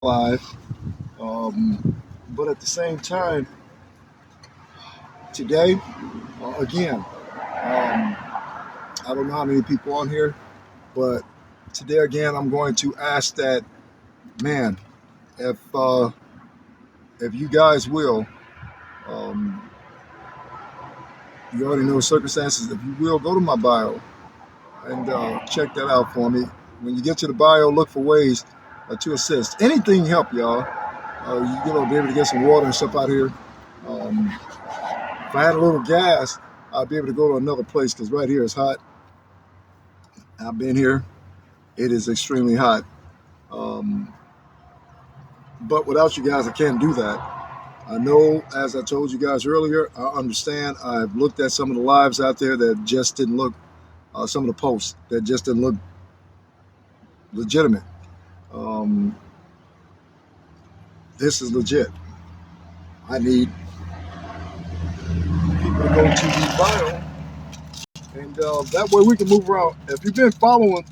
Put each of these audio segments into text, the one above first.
live. But at the same time, today, again, I don't know how many people on here, but today again, I'm going to ask that, man, if uh, if you guys will, um, you already know the circumstances. If you will, go to my bio and check that out for me. When you get to the bio, look for ways to assist. Anything help, y'all. Be able to get some water and stuff out here. Um, if I had a little gas, I'd be able to go to another place because right here is hot. I've been here. It is extremely hot. Um, but without you guys, I can't do that. I know, as I told you guys earlier, I understand. I've looked at some of the lives out there that just didn't look, some of the posts that just didn't look legitimate. Um, this is legit. I need people to go to the bio, and that way we can move around. If you've been following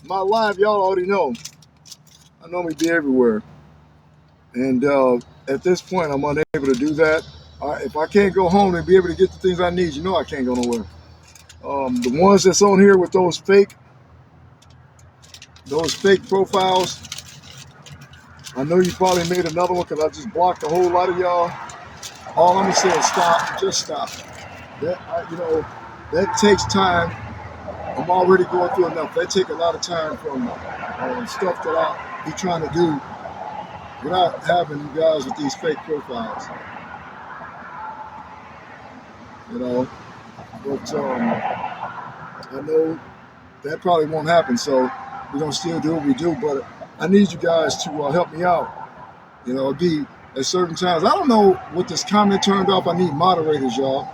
my live, y'all already know I normally be everywhere. And at this point, I'm unable to do that. If I can't go home and be able to get the things I need, you know I can't go nowhere. The ones that's on here with those fake profiles, I know you probably made another one because I just blocked a whole lot of y'all. All I'm gonna say is stop, just stop. That takes time. I'm already going through enough. That take a lot of time from stuff that I be trying to do without having you guys with these fake profiles. You know, but I know that probably won't happen. So we're gonna still do what we do. But I need you guys to help me out. It'd be at certain times. I don't know what this comment turned off. I need moderators, y'all.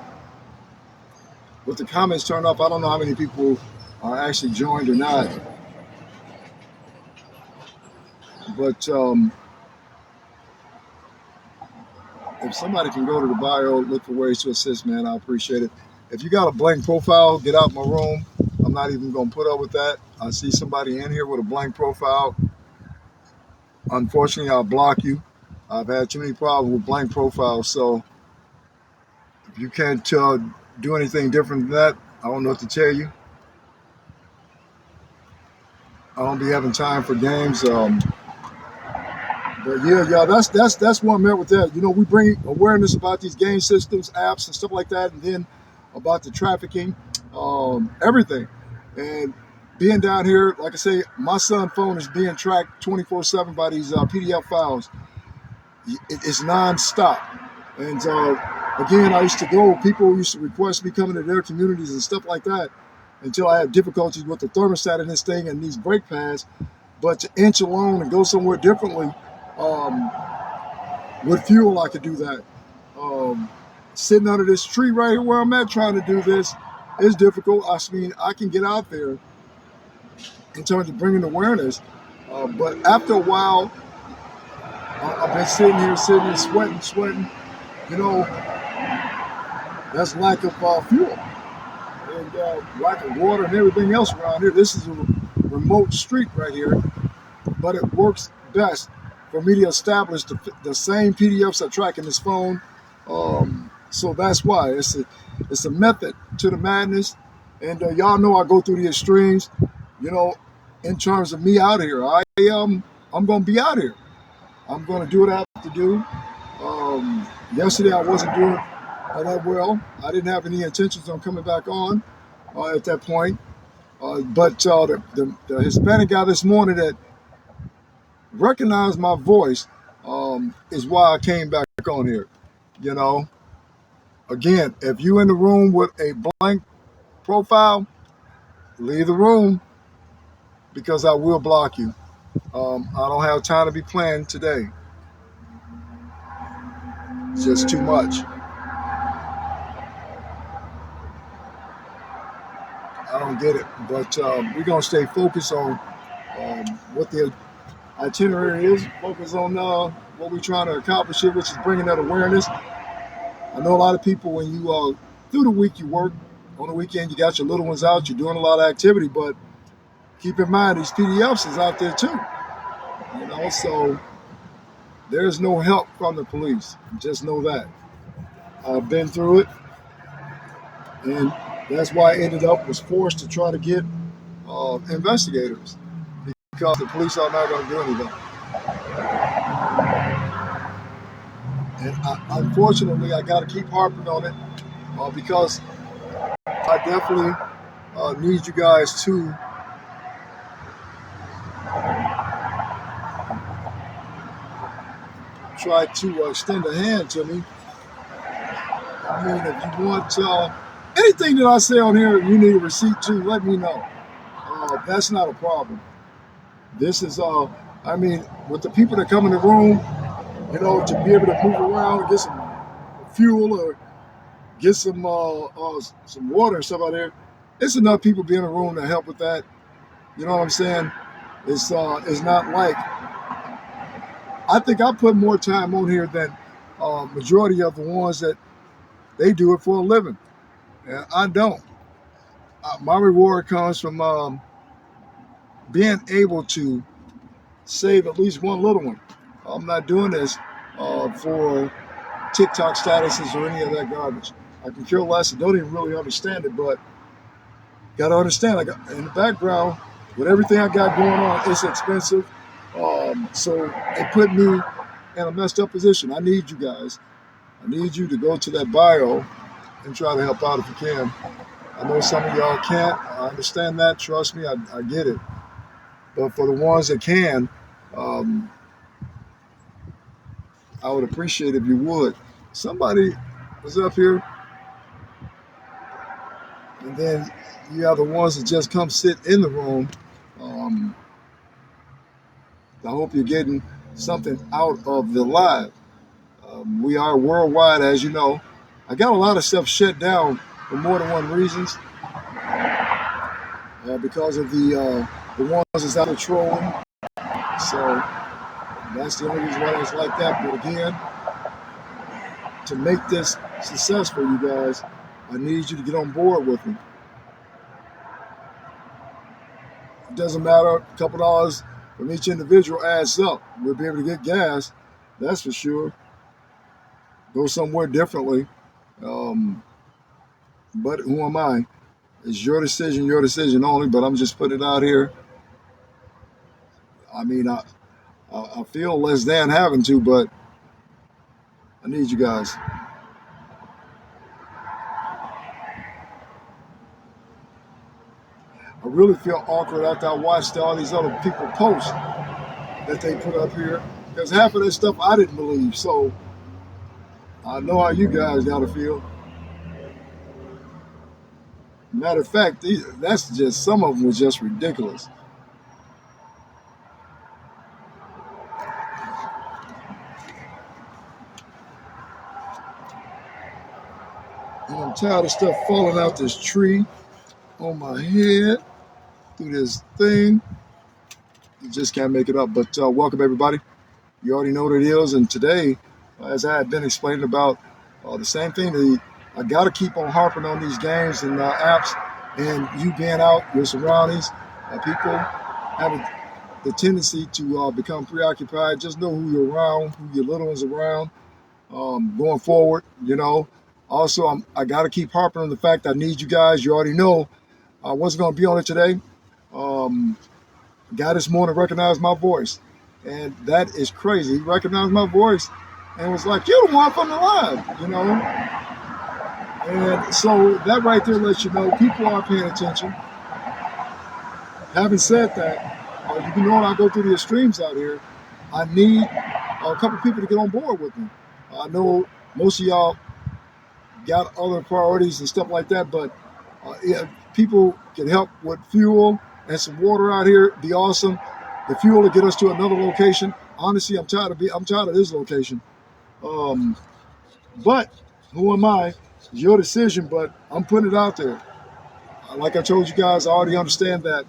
With the comments turned off, I don't know how many people are actually joined or not. But if somebody can go to the bio, look for ways to assist, man, I appreciate it. If you got a blank profile, get out my room. I'm not even going to put up with that. I see somebody in here with a blank profile. Unfortunately, I'll block you. I've had too many problems with blank profiles. So if you can't do anything different than that, I don't know what to tell you. I don't be having time for games. But yeah, y'all, that's one merit with that. We bring awareness about these game systems, apps, and stuff like that, and then about the trafficking, everything. And being down here, like I say, my son's phone is being tracked 24/7 by these PDF files. It's nonstop. And again, I used to go. People used to request me coming to their communities and stuff like that until I had difficulties with the thermostat in this thing and these brake pads. But to inch alone and go somewhere differently. With fuel, I could do that. Sitting under this tree right here where I'm at trying to do this is difficult. I mean, I can get out there in terms of bringing awareness. But after a while, I've been sitting here, sweating. That's lack of fuel and lack of water and everything else around here. This is a remote street right here, but it works best for me to establish the same PDFs I track in this phone. So that's why it's a method to the madness. And y'all know I go through the extremes. In terms of me out here, I'm gonna be out here. I'm gonna do what I have to do. Yesterday I wasn't doing that well. I didn't have any intentions on coming back on at that point. But the Hispanic guy this morning that recognized my voice is why I came back on here. Again, if you in the room with a blank profile, leave the room because I will block you. I don't have time to be playing today. It's just too much. I don't get it. But we're going to stay focused on what the itinerary is, focus on what we're trying to accomplish here, which is bringing that awareness. I know a lot of people, when you through the week you work, on the weekend you got your little ones out, you're doing a lot of activity, but keep in mind these PDFs is out there too. So There's no help from the police. Just know that. I've been through it, and that's why I ended up was forced to try to get investigators because the police are not going to do anything. And unfortunately, I got to keep harping on it because I definitely need you guys to try to extend a hand to me. I mean, if you want anything that I say on here, you need a receipt too, let me know. That's not a problem. This is, I mean, with the people that come in the room, you know, to be able to move around, get some fuel or get some water and stuff out there, it's enough people be in the room to help with that. You know what I'm saying? It's not like, I think I put more time on here than majority of the ones that they do it for a living. And I don't. My reward comes from being able to save at least one little one. I'm not doing this for TikTok statuses or any of that garbage. I can care less and don't even really understand it, but got to understand, like in the background, with everything I got going on, it's expensive. So it put me in a messed up position. I need you guys. I need you to go to that bio and try to help out if you can. I know some of y'all can't. I understand that. Trust me, I get it. But for the ones that can, I would appreciate if you would. Somebody was up here, and then you have the ones that just come sit in the room. I hope you're getting something out of the live. We are worldwide, as you know. I got a lot of stuff shut down for more than one reasons. Because of the ones that's out of trolling. So that's the only reason why it's like that. But again, to make this successful, you guys, I need you to get on board with me. It doesn't matter, a couple dollars from each individual adds up. We'll be able to get gas, that's for sure. Go somewhere differently. But who am I? It's your decision only, but I'm just putting it out here. I mean, I feel less than having to, but I need you guys. I really feel awkward after I watched all these other people post that they put up here, because half of that stuff I didn't believe. So I know how you guys gotta feel. Matter of fact, that's just, some of them was just ridiculous. And I'm tired of stuff falling out this tree on my head through this thing. You just can't make it up. But welcome everybody. You already know what it is. And today, as I had been explaining about the same thing, I got to keep on harping on these games and apps, and you being out, your surroundings, people having the tendency to become preoccupied. Just know who you're around, who your little ones around, going forward, you know. Also, I got to keep harping on the fact I need you guys. You already know what's going to be on it today. Guy this morning recognized my voice, and that is crazy. He recognized my voice and was like, "You're the one from the live," you know. And so that right there lets you know people are paying attention. Having said that, you know when I go through the streams out here, I need a couple people to get on board with me. I know most of y'all got other priorities and stuff like that, but yeah, people can help with fuel and some water out here. It'd be awesome. The fuel to get us to another location. Honestly, I'm tired of this location. But who am I? It's your decision, but I'm putting it out there. Like I told you guys, I already understand that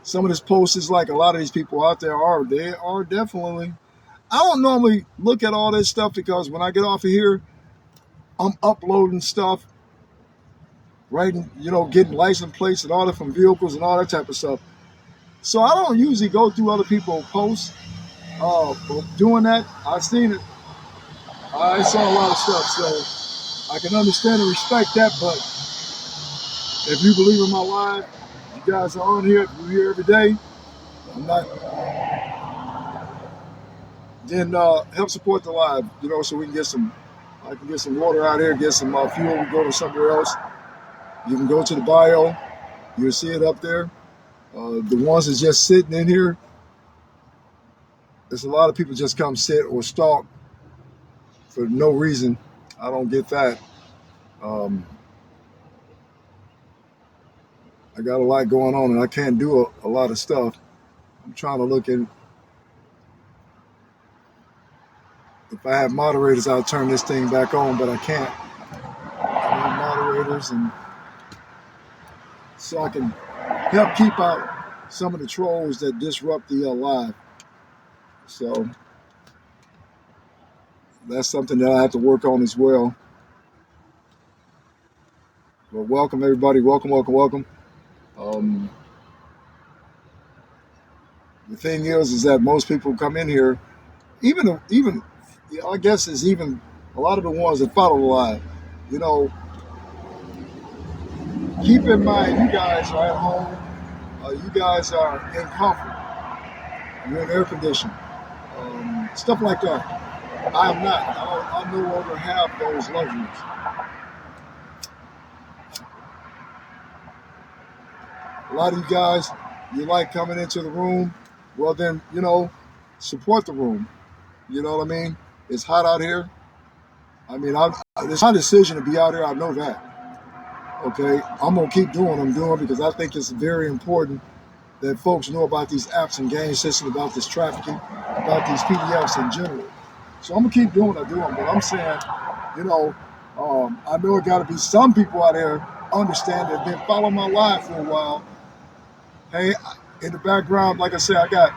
some of this posts is like a lot of these people out there they are definitely. I don't normally look at all this stuff because when I get off of here, I'm uploading stuff, writing, getting license plates and all that from vehicles and all that type of stuff. So I don't usually go through other people's posts. But doing that, I've seen it. I saw a lot of stuff, so I can understand and respect that. But if you believe in my live, you guys are on here. If you're here every day, I'm not. Then help support the live, so we can get some. I can get some water out here, get some fuel. We go to somewhere else. You can go to the bio. You'll see it up there. The ones that's just sitting in here, there's a lot of people just come sit or stalk for no reason. I don't get that. Um, I got a lot going on and I can't do a lot of stuff. I'm trying to look at, if I have moderators, I'll turn this thing back on, but I can't. I need moderators, and so I can help keep out some of the trolls that disrupt the live. So that's something that I have to work on as well. But welcome everybody. Welcome, welcome, welcome. The thing is that most people come in here, even I guess it's even a lot of the ones that follow the live. You know, keep in mind, you guys are at home. You guys are in comfort. You're in air conditioning. Stuff like that. I am not. I no longer have those luxuries. A lot of you guys, you like coming into the room. Well, then, support the room. You know what I mean? It's hot out here. I mean, it's my decision to be out here. I know that. Okay? I'm going to keep doing what I'm doing because I think it's very important that folks know about these apps and game systems, about this trafficking, about these PDFs in general. So I'm going to keep doing what I'm doing. But I'm saying, I know it got to be some people out there understand that been following my life for a while. Hey, in the background, like I said, I got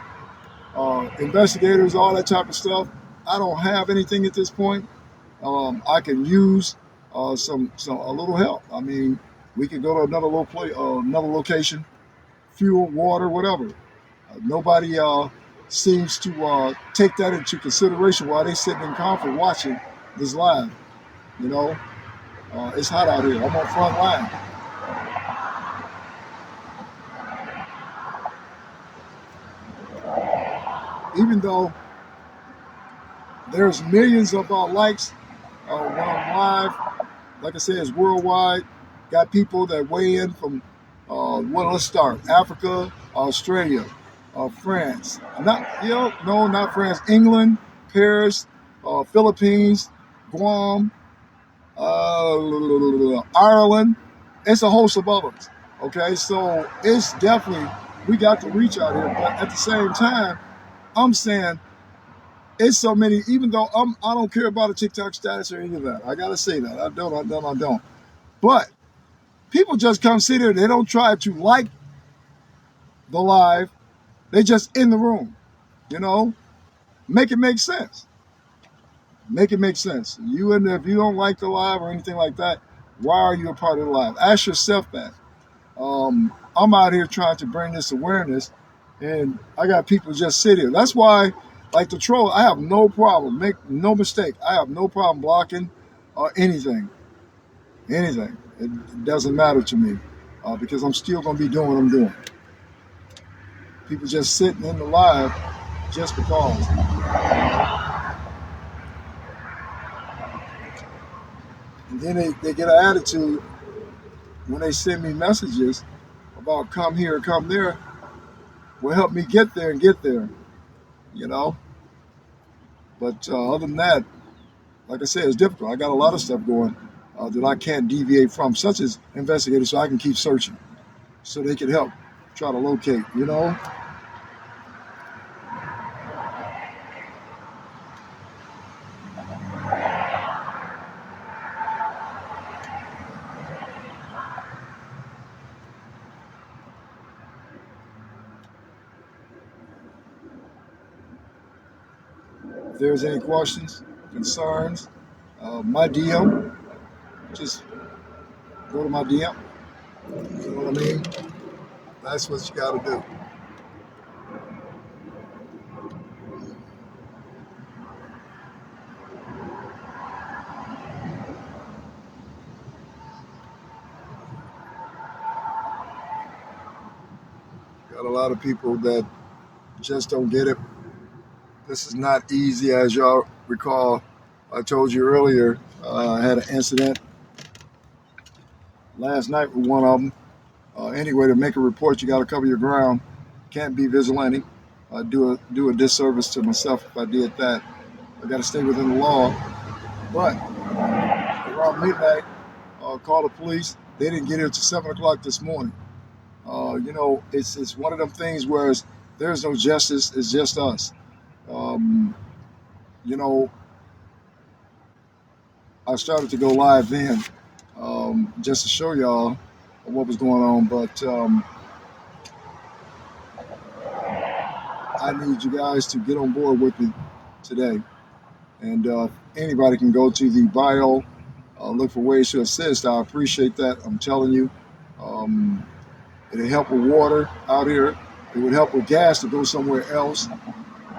investigators, all that type of stuff. I don't have anything at this point. I can use some a little help. I mean, we could go to another location, fuel, water, whatever. Nobody seems to take that into consideration while they sitting in comfort watching this live. It's hot out here. I'm on front line. Even though there's millions of likes when I'm live, like I said, it's worldwide. Got people that weigh in from, let's start, Africa, Australia, France. Not France, England, Paris, Philippines, Guam, Ireland. It's a host of others. Okay, so it's definitely, we got to reach out here, but at the same time, I'm saying it's so many, even though I don't care about a TikTok status or any of that. I got to say that. I don't. But people just come sit here. They don't try to like the live. They just in the room, Make it make sense. Make it make sense. If you don't like the live or anything like that, why are you a part of the live? Ask yourself that. I'm out here trying to bring this awareness, and I got people just sit here. That's why, like the troll, I have no problem. Make no mistake, I have no problem blocking anything. It doesn't matter to me because I'm still going to be doing what I'm doing. People just sitting in the live just because. And then they get an attitude when they send me messages about come here, come there. Well, help me get there and get there, But other than that, like I said, it's difficult. I got a lot of stuff going that I can't deviate from, such as investigators, so I can keep searching so they can help try to locate, If there's any questions, concerns, my DM, just go to my DM. You know what I mean? That's what you got to do. lot of people that just don't get it. This is not easy, as y'all recall. I told you earlier, I had an incident last night with one of them. Anyway, to make a report, you got to cover your ground. Can't be vigilante. Do a disservice to myself if I did that. I got to stay within the law. But around midnight, called the police. They didn't get here till 7 o'clock this morning. It's one of them things where there's no justice. It's just us. Um, you know, I started to go live then, just to show y'all what was going on. But I need you guys to get on board with me today. And anybody can go to the bio, look for ways to assist. I appreciate that. I'm telling you. It'll help with water out here. It would help with gas to go somewhere else.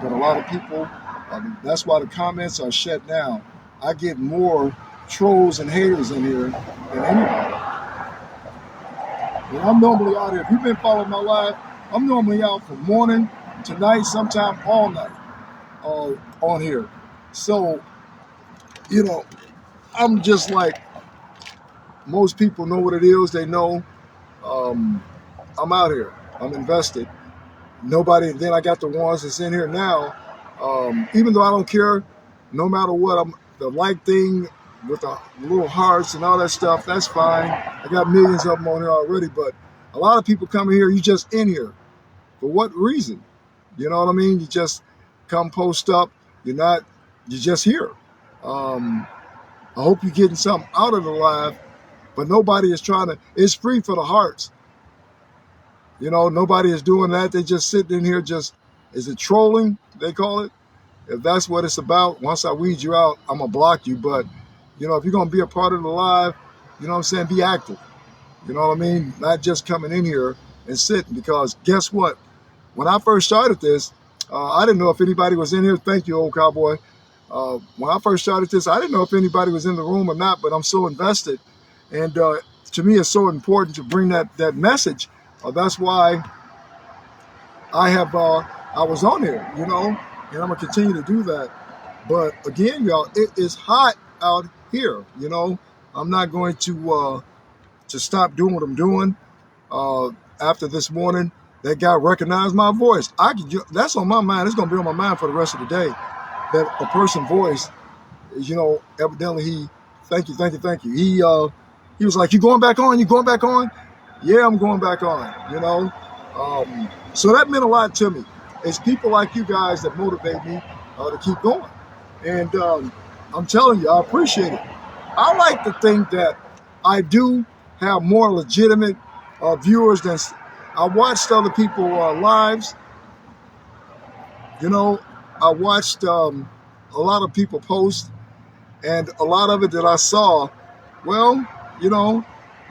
But a lot of people, that's why the comments are shut down. I get more trolls and haters in here than anybody. And I'm normally out here. If you've been following my live, I'm normally out from morning to night, sometime all night on here. So, I'm just like most people know what it is. They know I'm out here. I'm invested. Nobody, then I got the ones that's in here now. Even though I don't care, no matter what, I'm the like thing with the little hearts and all that stuff, that's fine. I got millions of them on here already, but a lot of people come here, you just in here. For what reason? You know what I mean? You just come post up. You're just here. I hope you're getting something out of the live, but nobody is it's free for the hearts. Nobody is doing that. They just sitting in here is it trolling, they call it? If that's what it's about, once I weed you out, I'm going to block you. But, if you're going to be a part of the live, you know what I'm saying, be active. You know what I mean? Not just coming in here and sitting, because guess what? When I first started this, I didn't know if anybody was in here. Thank you, old cowboy. When I first started this, I didn't know if anybody was in the room or not, but I'm so invested. And to me, it's so important to bring that message. That's why I was on here, and I'm going to continue to do that. But again, y'all, it is hot out here, I'm not going to stop doing what I'm doing. After this morning, that guy recognized my voice. That's on my mind. It's going to be on my mind for the rest of the day. That a person's voice, evidently thank you. He was like, you going back on? Yeah, I'm going back on, So that meant a lot to me. It's people like you guys that motivate me to keep going. And I'm telling you, I appreciate it. I like to think that I do have more legitimate viewers than I watched other people lives. I watched a lot of people post, and a lot of it that I saw, well, a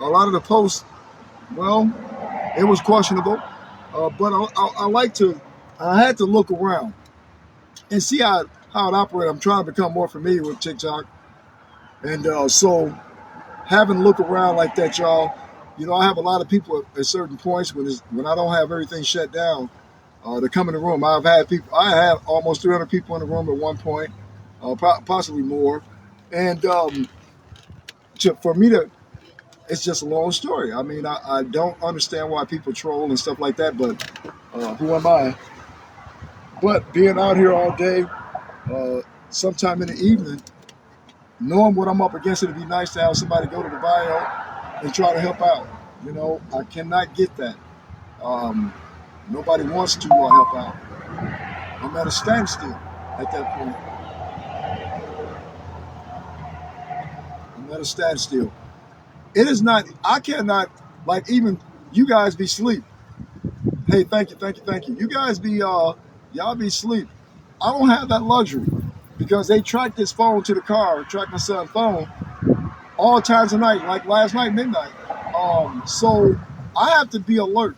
lot of the posts, well, it was questionable. But I had to look around and see how it operates. I'm trying to become more familiar with TikTok. And so having to look around like that, y'all, I have a lot of people at certain points when I don't have everything shut down to come in the room. I had almost 300 people in the room at one point, possibly more. And for me it's just a long story. I mean, I don't understand why people troll and stuff like that, but who am I? But being out here all day, sometime in the evening, knowing what I'm up against, it'd be nice to have somebody go to the bio and try to help out. I cannot get that. Nobody wants to help out. I'm at a standstill at that point. I'm at a standstill. It is not, I cannot, like, even you guys be asleep. Hey, thank you. You guys be, y'all be asleep. I don't have that luxury because they track this phone to the car, track my son's phone all times of night, like last night, midnight. So I have to be alert.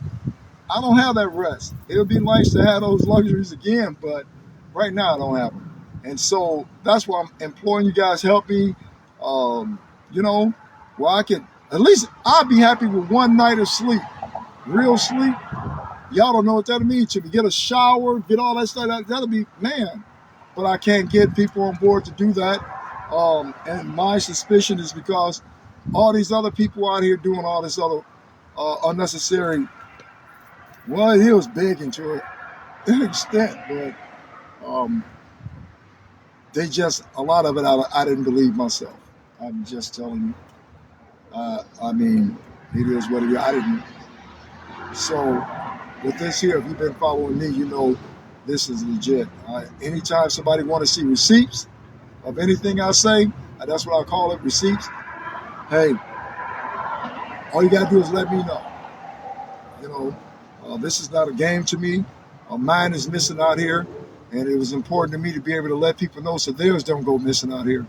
I don't have that rest. It would be nice to have those luxuries again, but right now I don't have them. And so that's why I'm imploring you guys, help me, where I can, at least I'll be happy with one night of sleep, real sleep. Y'all don't know what that'll mean to me. Get a shower, get all that stuff. That'll be, man. But I can't get people on board to do that. And my suspicion is because all these other people out here doing all this other unnecessary, well, he was begging to an extent, but um, they just, a lot of it I didn't believe myself. I'm just telling you. I mean, it is what it is. I didn't. So with this here, if you've been following me, you know this is legit. Anytime somebody want to see receipts of anything I say, that's what I call it, receipts. Hey, all you gotta do is let me know. You know, this is not a game to me. Mine is missing out here, and it was important to me to be able to let people know so theirs don't go missing out here.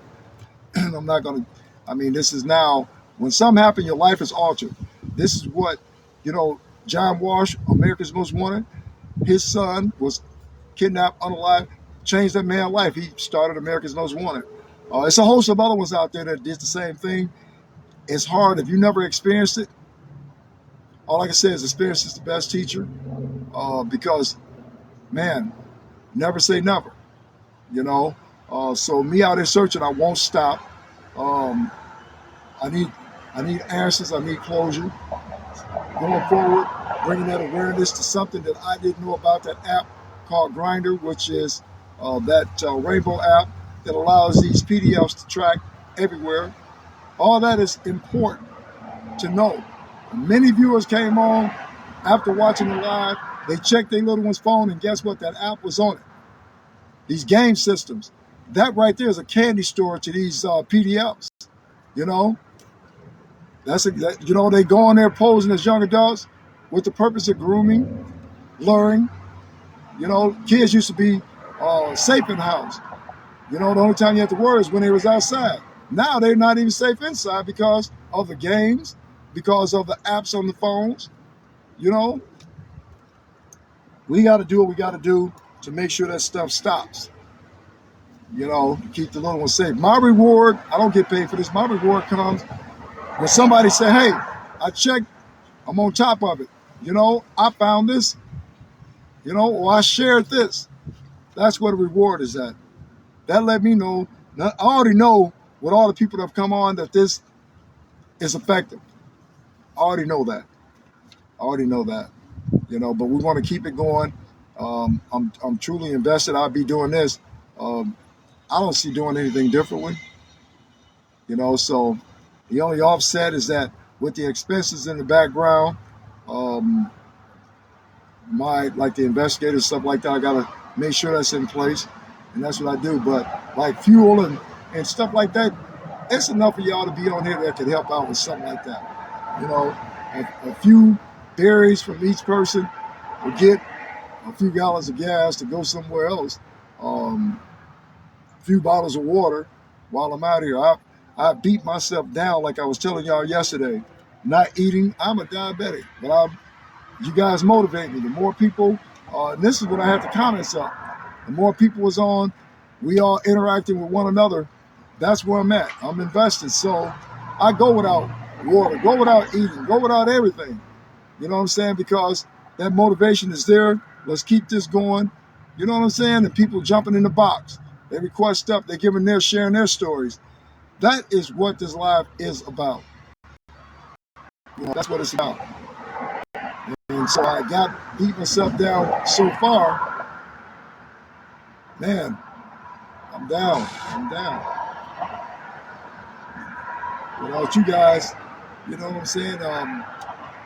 I'm not gonna. I mean, this is now when something happened, your life is altered. This is what, you know, John Walsh, America's Most Wanted. His son was kidnapped, unalive, changed that man's life. He started America's Most Wanted. It's a host of other ones out there that did the same thing. It's hard if you never experienced it. All I can say is experience is the best teacher, because, man, never say never, you know. So me out there searching, I won't stop. Um, I need answers. I need closure. Going forward, bringing that awareness to something that I didn't know about, that app called Grindr, which is that rainbow app that allows these PDFs to track everywhere. All that is important to know. Many viewers came on after watching it live. They checked their little one's phone, and guess what? That app was on it. These game systems. That right there is a candy store to these PDFs. You know, you know, they go on there posing as young adults with the purpose of grooming, luring. You know, kids used to be safe in the house. You know, the only time you have to worry is when they was outside. Now they're not even safe inside because of the games, because of the apps on the phones. You know, we got to do what we got to do to make sure that stuff stops. You know, keep the little ones safe. My reward, I don't get paid for this. My reward comes when somebody say, hey, I checked, I'm on top of it. You know, I found this, you know, or I shared this. That's where the reward is at. That let me know. I already know with all the people that have come on that this is effective. I already know that. You know, but we want to keep it going. I'm truly invested. I'll be doing this. I don't see doing anything differently. You know, so the only offset is that with the expenses in the background, um, like the investigators, stuff like that, I gotta make sure that's in place, and that's what I do. But like fuel and stuff like that, it's enough for y'all to be on here that could help out with something like that. You know, a few berries from each person will get a few gallons of gas to go somewhere else. A few bottles of water while I'm out here. I beat myself down like I was telling y'all yesterday. Not eating. I'm a diabetic, but you guys motivate me. The more people, and this is what I have to comments up. The more people was on, we all interacting with one another. That's where I'm at. I'm invested. So I go without water, go without eating, go without everything. You know what I'm saying? Because that motivation is there. Let's keep this going. You know what I'm saying? And people jumping in the box. They request stuff. They're giving sharing their stories. That is what this live is about. You know, that's what it's about. And so I got beat myself down so far. Man, I'm down. I'm down. Without you guys, you know what I'm saying?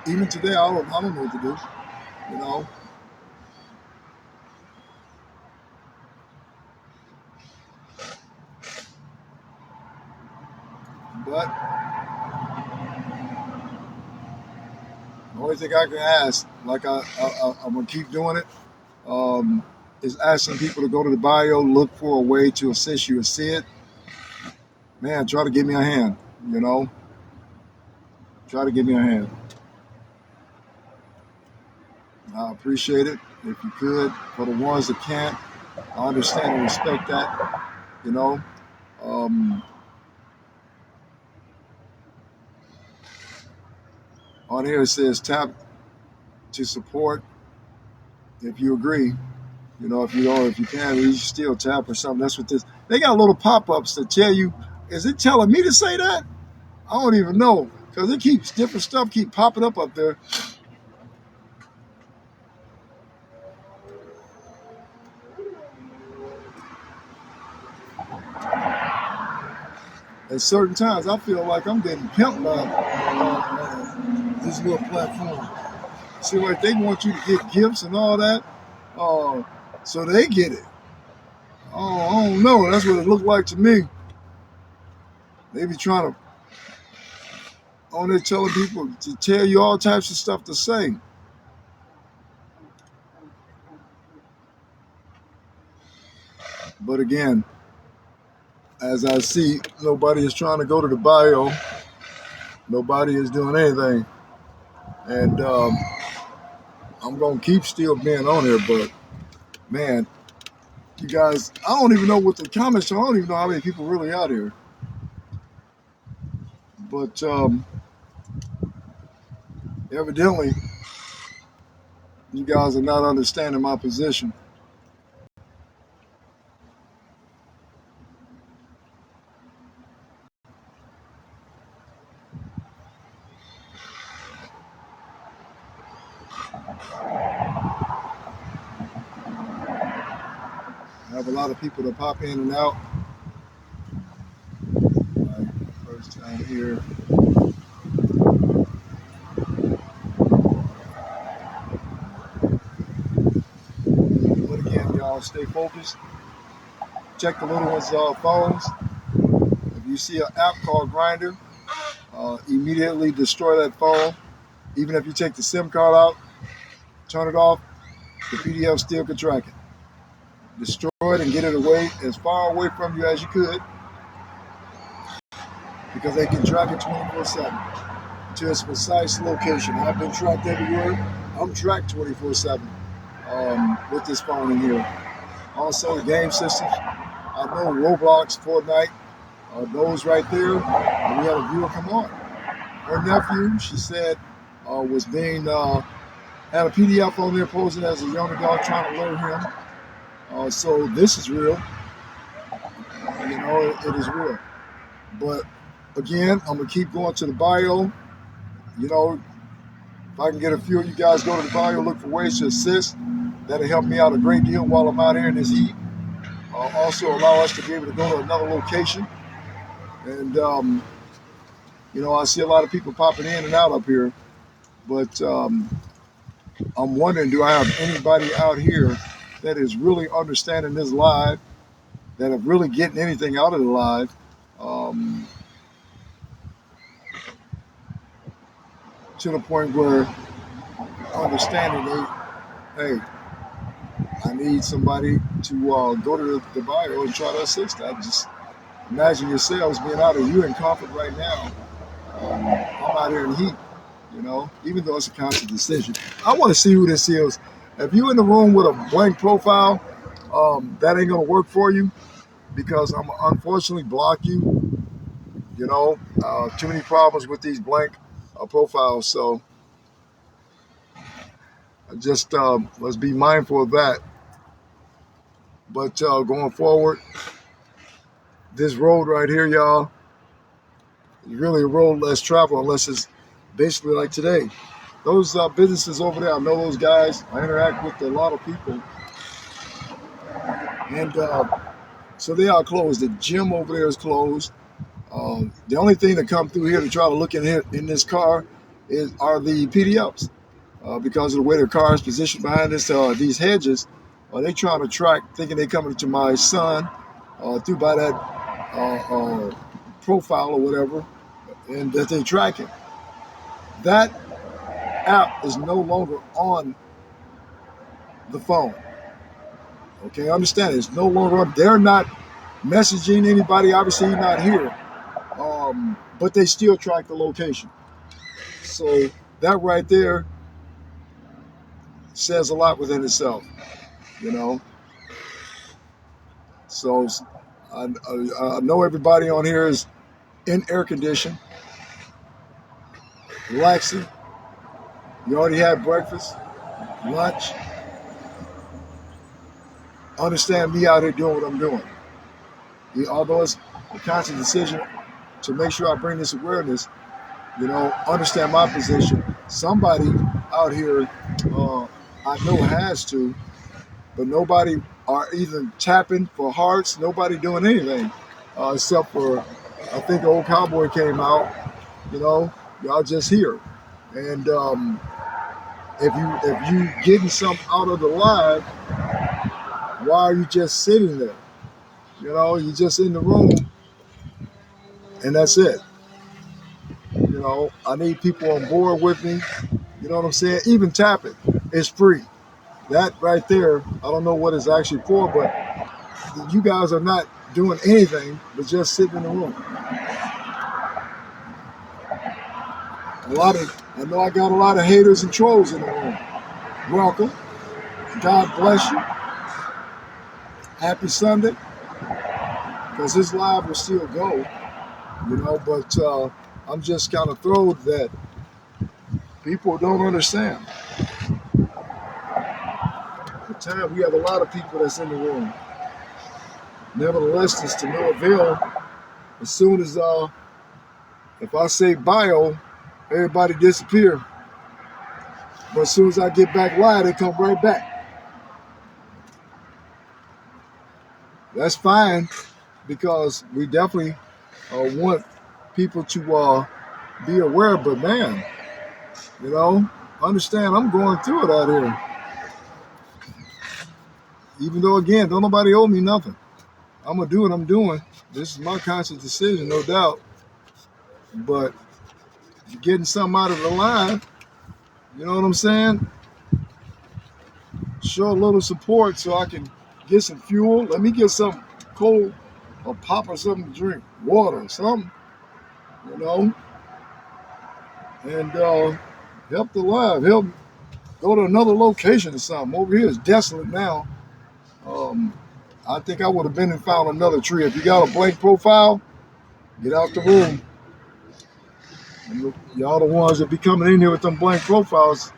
Even today, I don't know what to do. You know, but the only thing I can ask, like I'm gonna keep doing it, um, is asking people to go to the bio, look for a way to assist you and see it. Man, try to give me a hand. You know, try to give me a hand. I appreciate it if you could. For the ones that can't, I understand and respect that. You know, um, on here it says tap to support. if you agree. If you don't, if you can, you still tap or something. That's what this. They got little pop-ups that tell you. Is it telling me to say that? I don't even know because it keeps different stuff keep popping up there. At certain times, I feel like I'm getting pimped by this little platform. Seems like they want you to get gifts and all that, uh, so they get it. Oh, I don't know. That's what it looked like to me. They be trying to on there telling people to tell you all types of stuff to say. But again, as I see, nobody is trying to go to the bio. Nobody is doing anything. And I'm going to keep still being on here. But, man, you guys, I don't even know what the comments are. I don't even know how many people really out here. But evidently, you guys are not understanding my position. I have a lot of people that pop in and out. My first time here. But again, y'all stay focused. Check the little ones' phones. If you see an app called Grindr, immediately destroy that phone. Even if you take the SIM card out, turn it off, the PDF still can track it. Destroy it and get it away as far away from you as you could, because they can track it 24/7 to its precise location. I've been tracked everywhere. I'm tracked 24/7 with this phone in here. Also, the game systems. I know Roblox, Fortnite, those right there. And we had a viewer come on. Her nephew, she said, was being had a PDF on there posing as a young adult trying to lure him. So this is real. It is real. But again, I'm gonna keep going to the bio. If I can get a few of you guys go to the bio, look for ways to assist. That'll help me out a great deal while I'm out here in this heat. Also allow us to be able to go to another location. And I see a lot of people popping in and out up here. But I'm wondering, do I have anybody out here that is really understanding this live, that are really getting anything out of the live? To the point where understanding, hey, I need somebody to go to the bio and try to assist. I just imagine yourselves being out of, you're in comfort right now. I'm out here in heat, even though it's a conscious decision. I want to see who this is. If you're in the room with a blank profile, that ain't going to work for you, because I'm unfortunately block you. Too many problems with these blank profiles. So just let's be mindful of that. But going forward, this road right here, y'all, is really a road less traveled, unless it's basically like today. Those businesses over there, I know those guys. I interact with a lot of people. And so they are closed. The gym over there is closed. The only thing that come through here to try to look in here in this car are the PDFs. Because of the way the car is positioned behind these hedges, they trying to track, thinking they coming to my son through by that profile or whatever, and that they tracking. That app is no longer on the phone. Okay, understand it. It's no longer on. They're not messaging anybody. Obviously, he's not here, but they still track the location. So that right there says a lot within itself, So I know everybody on here is in air condition, relaxing. You already had breakfast, lunch, understand me out here doing what I'm doing. Although it's a conscious decision to make sure I bring this awareness, understand my position. Somebody out here, I know has to, but nobody are even tapping for hearts. Nobody doing anything except for, I think Old Cowboy came out. Y'all just here, and if you getting something out of the live, why are you just sitting there? You just in the room, and that's it. I need people on board with me. You know what I'm saying? Even tapping is free. That right there, I don't know what it's actually for, but you guys are not doing anything but just sitting in the room. I know I got a lot of haters and trolls in the room. Welcome. God bless you. Happy Sunday. Because this live will still go, but I'm just kind of thrilled that people don't understand. At the time, we have a lot of people that's in the room. Nevertheless, it's to no avail. As soon as, if I say bio, everybody disappear. But as soon as I get back live, they come right back. That's fine, because we definitely want people to be aware. But man, understand I'm going through it out here. Even though, again, don't nobody owe me nothing. I'm going to do what I'm doing. This is my conscious decision, no doubt. But if you're getting something out of the line, you know what I'm saying? Show a little support so I can get some fuel. Let me get some cold or pop or something to drink, water or something, and help the live. Help go to another location or something. Over here is desolate now. I think I would have been and found another tree. If you got a blank profile, get out the room. Y'all the ones that be coming in here with them blank profiles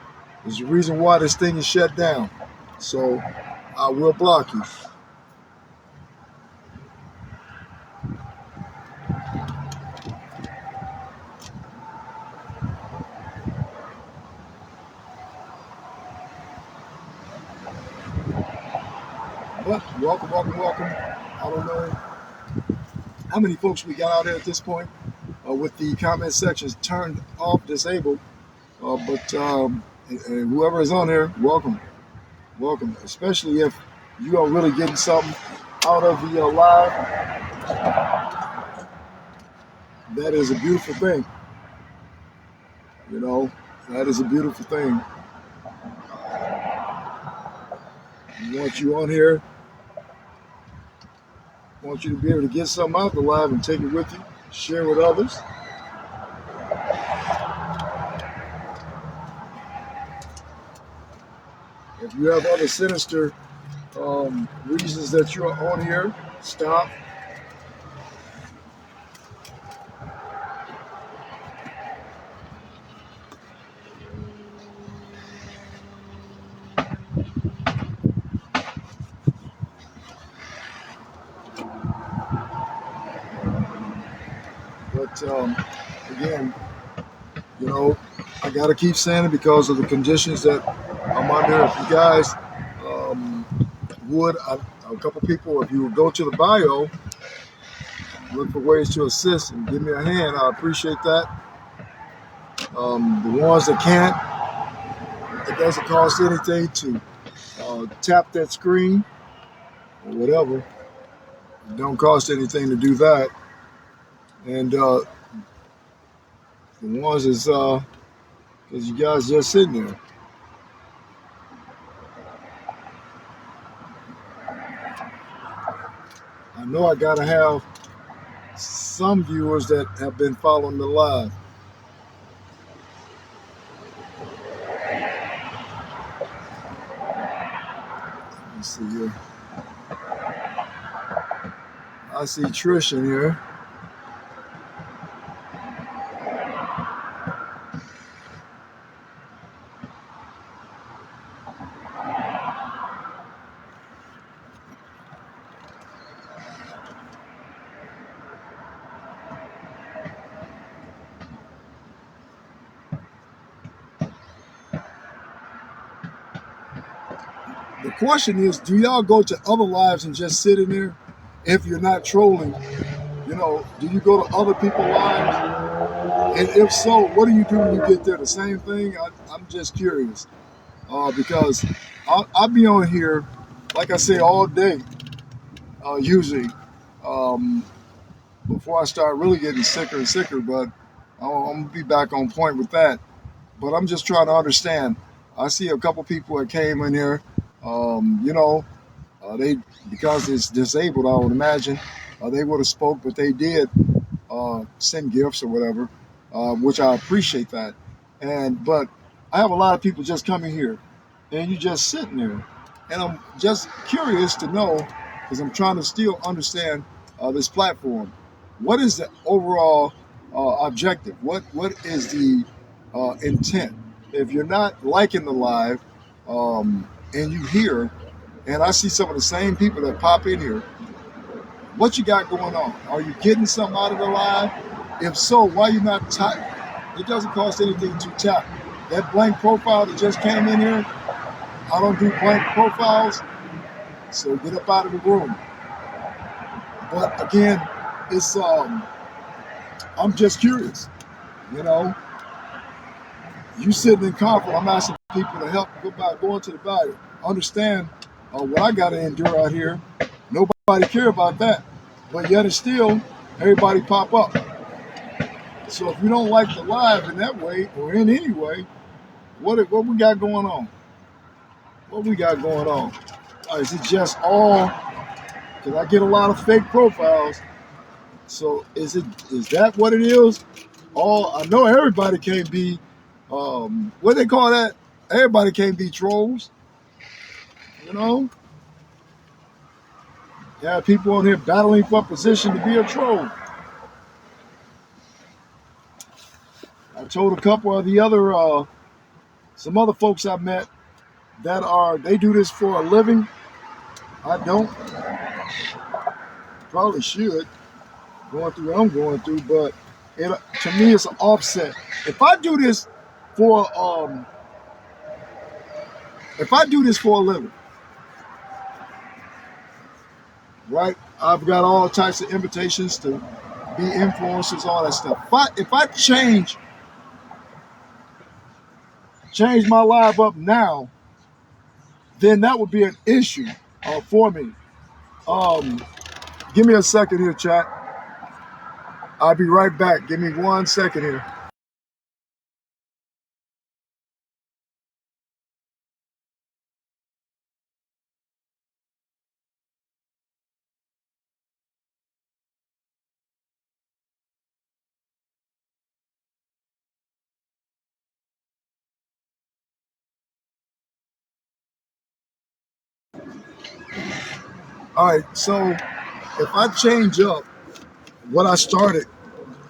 is the reason why this thing is shut down. So I will block you. But welcome. I don't know how many folks we got out here at this point with the comment sections turned off, disabled. But and whoever is on there, welcome. Especially if you are really getting something out of the live. That is a beautiful thing. That is a beautiful thing. We want you on here. I want you to be able to get something out of the live and take it with you, share with others. If you have other sinister reasons that you're on here, stop. But again, I got to keep saying it because of the conditions that I'm under. If you guys would, a couple people, if you would go to the bio, look for ways to assist and give me a hand, I appreciate that. The ones that can't, it doesn't cost anything to tap that screen or whatever. It don't cost anything to do that. And the ones is because you guys just sitting there. I know I gotta have some viewers that have been following the live. Let me see here. I see Trish in here. The question is, do y'all go to other lives and just sit in there? If you're not trolling, do you go to other people's lives? And if so, what do you do when you get there? The same thing? I'm just curious because I'll be on here, like I say, all day, usually, um, before I start really getting sicker and sicker, but I'm going to be back on point with that. But I'm just trying to understand. I see a couple people that came in here, they because it's disabled, I would imagine, they would have spoke, but they did send gifts or whatever, which I appreciate that. But I have a lot of people just coming here, and you just sitting there, and I'm just curious to know because I'm trying to still understand this platform. What is the overall objective? What is the intent? If you're not liking the live, and you hear, and I see some of the same people that pop in here, what you got going on? Are you getting something out of the live? If so, why you not type? It doesn't cost anything to tap. That blank profile that just came in here, I don't do blank profiles, so get up out of the room. But again, it's I'm just curious, you know. You sitting in conflict, I'm asking people to help go into the value. Understand what I got to endure out here. Nobody care about that. But yet and still, everybody pop up. So if you don't like the live in that way or in any way, what we got going on? What we got going on? Is it just all, because I get a lot of fake profiles. So is that what it is? I know everybody can't be, what they call that? Everybody can't be trolls, you know? Yeah, people on here battling for position to be a troll. I told a couple of the other, some other folks I met they do this for a living. I don't. Probably should, going through what I'm going through, but to me it's an offset. If I do this for a living, right? I've got all types of invitations to be influencers, all that stuff. If I change my life up now, then that would be an issue for me. Give me a second here, chat. I'll be right back. Give me 1 second here. All right, so if I change up what I started,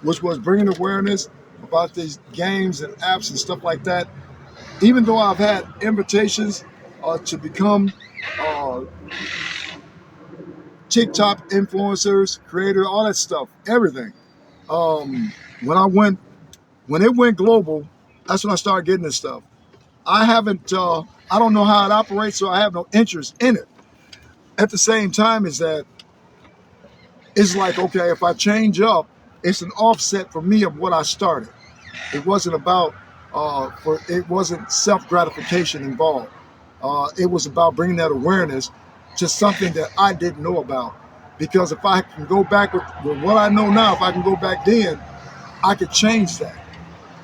which was bringing awareness about these games and apps and stuff like that, even though I've had invitations to become TikTok influencers, creator, all that stuff, everything. When it went global, that's when I started getting this stuff. I don't know how it operates, so I have no interest in it. At the same time, is that it's like, okay, if I change up, it's an offset for me of what I started. It wasn't about, it wasn't self-gratification involved. It was about bringing that awareness to something that I didn't know about. Because if I can go back with what I know now, if I can go back then, I could change that.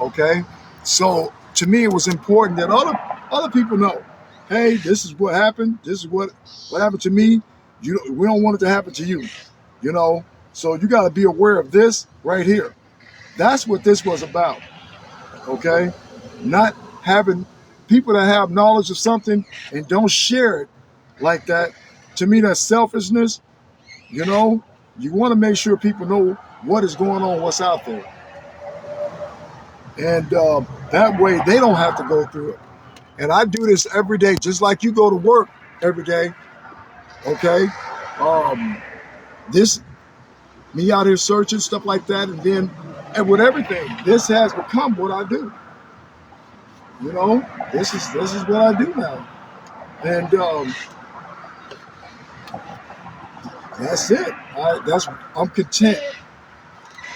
Okay? So to me, it was important that other people know, hey, this is what happened. This is what happened to me. We don't want it to happen to you. You know? So you got to be aware of this right here. That's what this was about. Okay? Not having people that have knowledge of something and don't share it like that. To me, that's selfishness. You know, you want to make sure people know what is going on, what's out there. And that way they don't have to go through it. And I do this every day, just like you go to work every day. Okay? Me out here searching, stuff like that. And with everything, this has become what I do. You know, this is what I do now. And that's it. I'm content.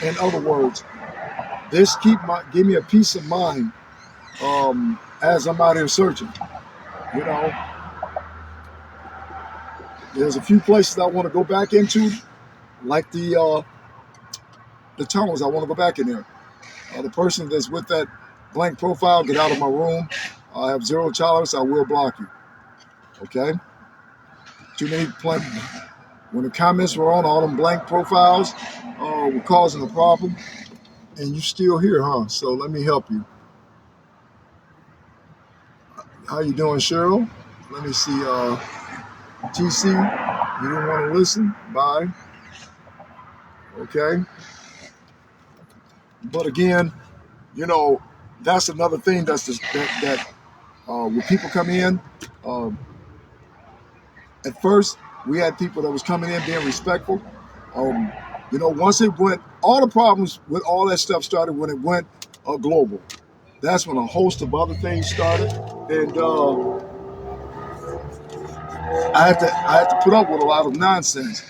In other words, this give me a peace of mind as I'm out here searching. You know, there's a few places I want to go back into, like the tunnels. I want to go back in there. The person that's with that blank profile, get out of my room. I have zero tolerance. I will block you. Okay. Too many when the comments were on all them blank profiles, were causing a problem, and you still here, huh? So let me help you. How you doing, Cheryl? Let me see. TC, you didn't want to listen. Bye. Okay. But again, you know, that's another thing. That's just, that when people come in, um, at first we had people that was coming in being respectful. Um, you know, once it went, all the problems with all that stuff started when it went global. That's when a host of other things started, and I had to put up with a lot of nonsense.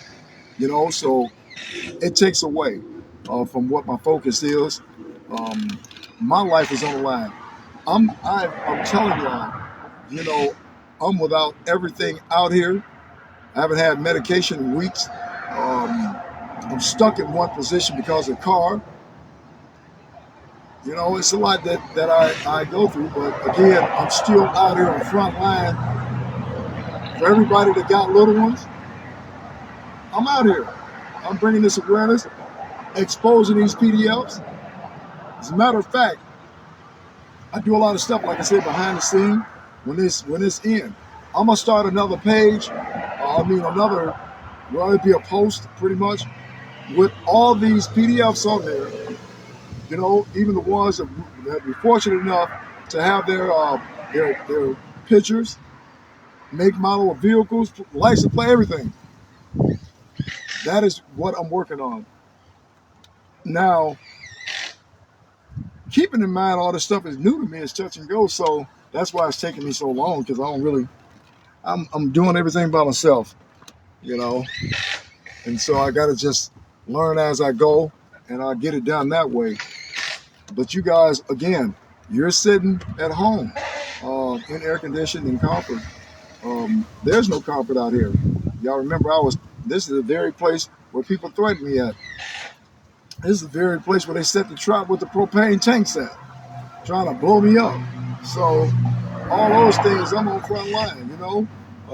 You know, so it takes away from what my focus is. Um, my life is on the line. I'm telling y'all, you know, I'm without everything out here. I haven't had medication in weeks. I'm stuck in one position because of the car. You know, it's a lot that I go through, but again, I'm still out here on the front line. For everybody that got little ones, I'm out here. I'm bringing this awareness, exposing these PDFs. As a matter of fact, I do a lot of stuff, like I said, behind the scene. When it's in, I'm gonna start another page. Another, well, it'd be a post pretty much with all these PDFs on there. You know, even the ones that be fortunate enough to have their pictures, make, model of vehicles, license plate, everything. That is what I'm working on. Now, keeping in mind all this stuff is new to me, it's touch and go, so that's why it's taking me so long, because I'm doing everything by myself, you know, and so I got to just learn as I go, and I'll get it done that way. But you guys, again, you're sitting at home in air conditioning and comfort. There's no comfort out here. Y'all remember this is the very place where people threatened me at. This is the very place where they set the trap with the propane tanks at, trying to blow me up. So all those things, I'm on front line, you know.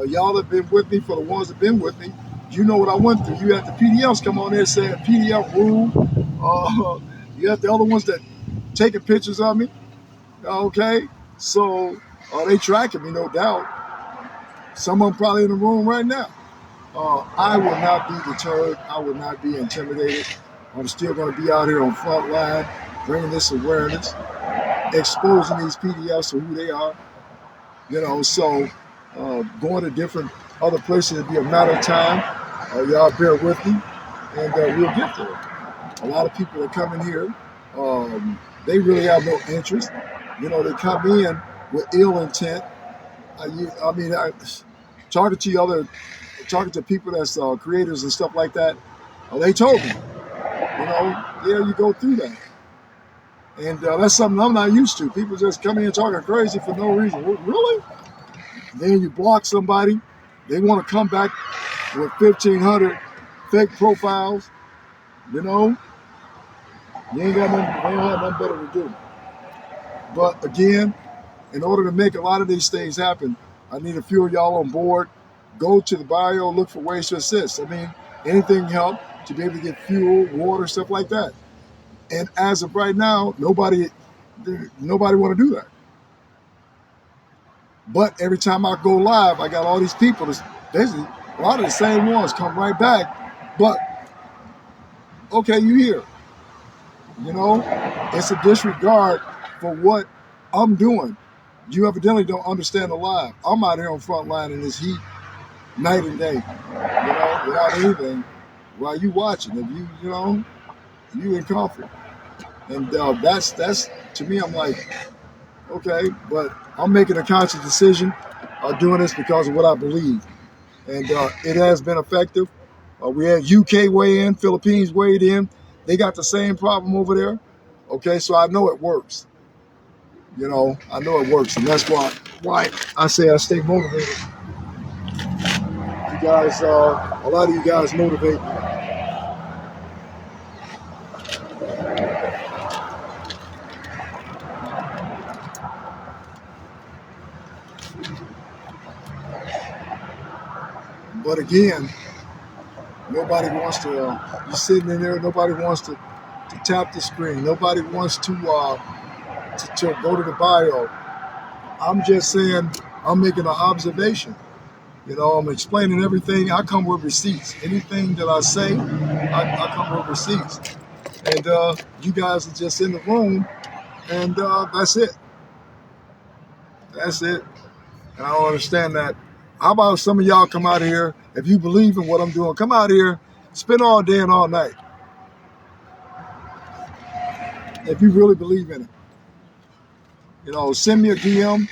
Y'all have been with me, for the ones that have been with me, you know what I went through. You had the PDFs come on there saying PDF rule. You had the other ones that taking pictures of me. Okay, so they tracking me, no doubt. Some of them probably in the room right now. I will not be deterred. I will not be intimidated. I'm still going to be out here on front line, bringing this awareness, exposing these PDFs to who they are. You know, so going to different other places, it'll be a matter of time. Y'all bear with me, and we'll get there. A lot of people that come in here, they really have no interest. You know, they come in with ill intent. Talking to people that's creators and stuff like that, they told me, you know, yeah, you go through that. And that's something I'm not used to. People just come in talking crazy for no reason. Really? Then you block somebody. They want to come back with 1,500 fake profiles. You know, you ain't got nothing, they don't have nothing better to do. But again, in order to make a lot of these things happen, I need a few of y'all on board. Go to the bio, look for ways to assist. I mean, anything help to be able to get fuel, water, stuff like that. And as of right now, nobody want to do that. But every time I go live, I got all these people. Basically, a lot of the same ones come right back. But okay, you here. You know, it's a disregard for what I'm doing. You evidently don't understand the live. I'm out here on front line in this heat, night and day. You know, without anything, while you watching. If you in comfort. And that's to me, I'm like, okay, but I'm making a conscious decision are doing this because of what I believe, and it has been effective. We had UK weigh in, Philippines weighed in. They got the same problem over there. Okay, so I know it works. I know it works, and that's why I say I stay motivated. You guys, a lot of you guys motivate me. But again, nobody wants to. You're sitting in there. Nobody wants to tap the screen. Nobody wants to go to the bio. I'm just saying. I'm making an observation. I'm explaining everything. I come with receipts. Anything that I say, I come with receipts. And you guys are just in the room, and that's it. That's it. And I don't understand that. How about some of y'all come out here, if you believe in what I'm doing, come out here, spend all day and all night. If you really believe in it. Send me a DM.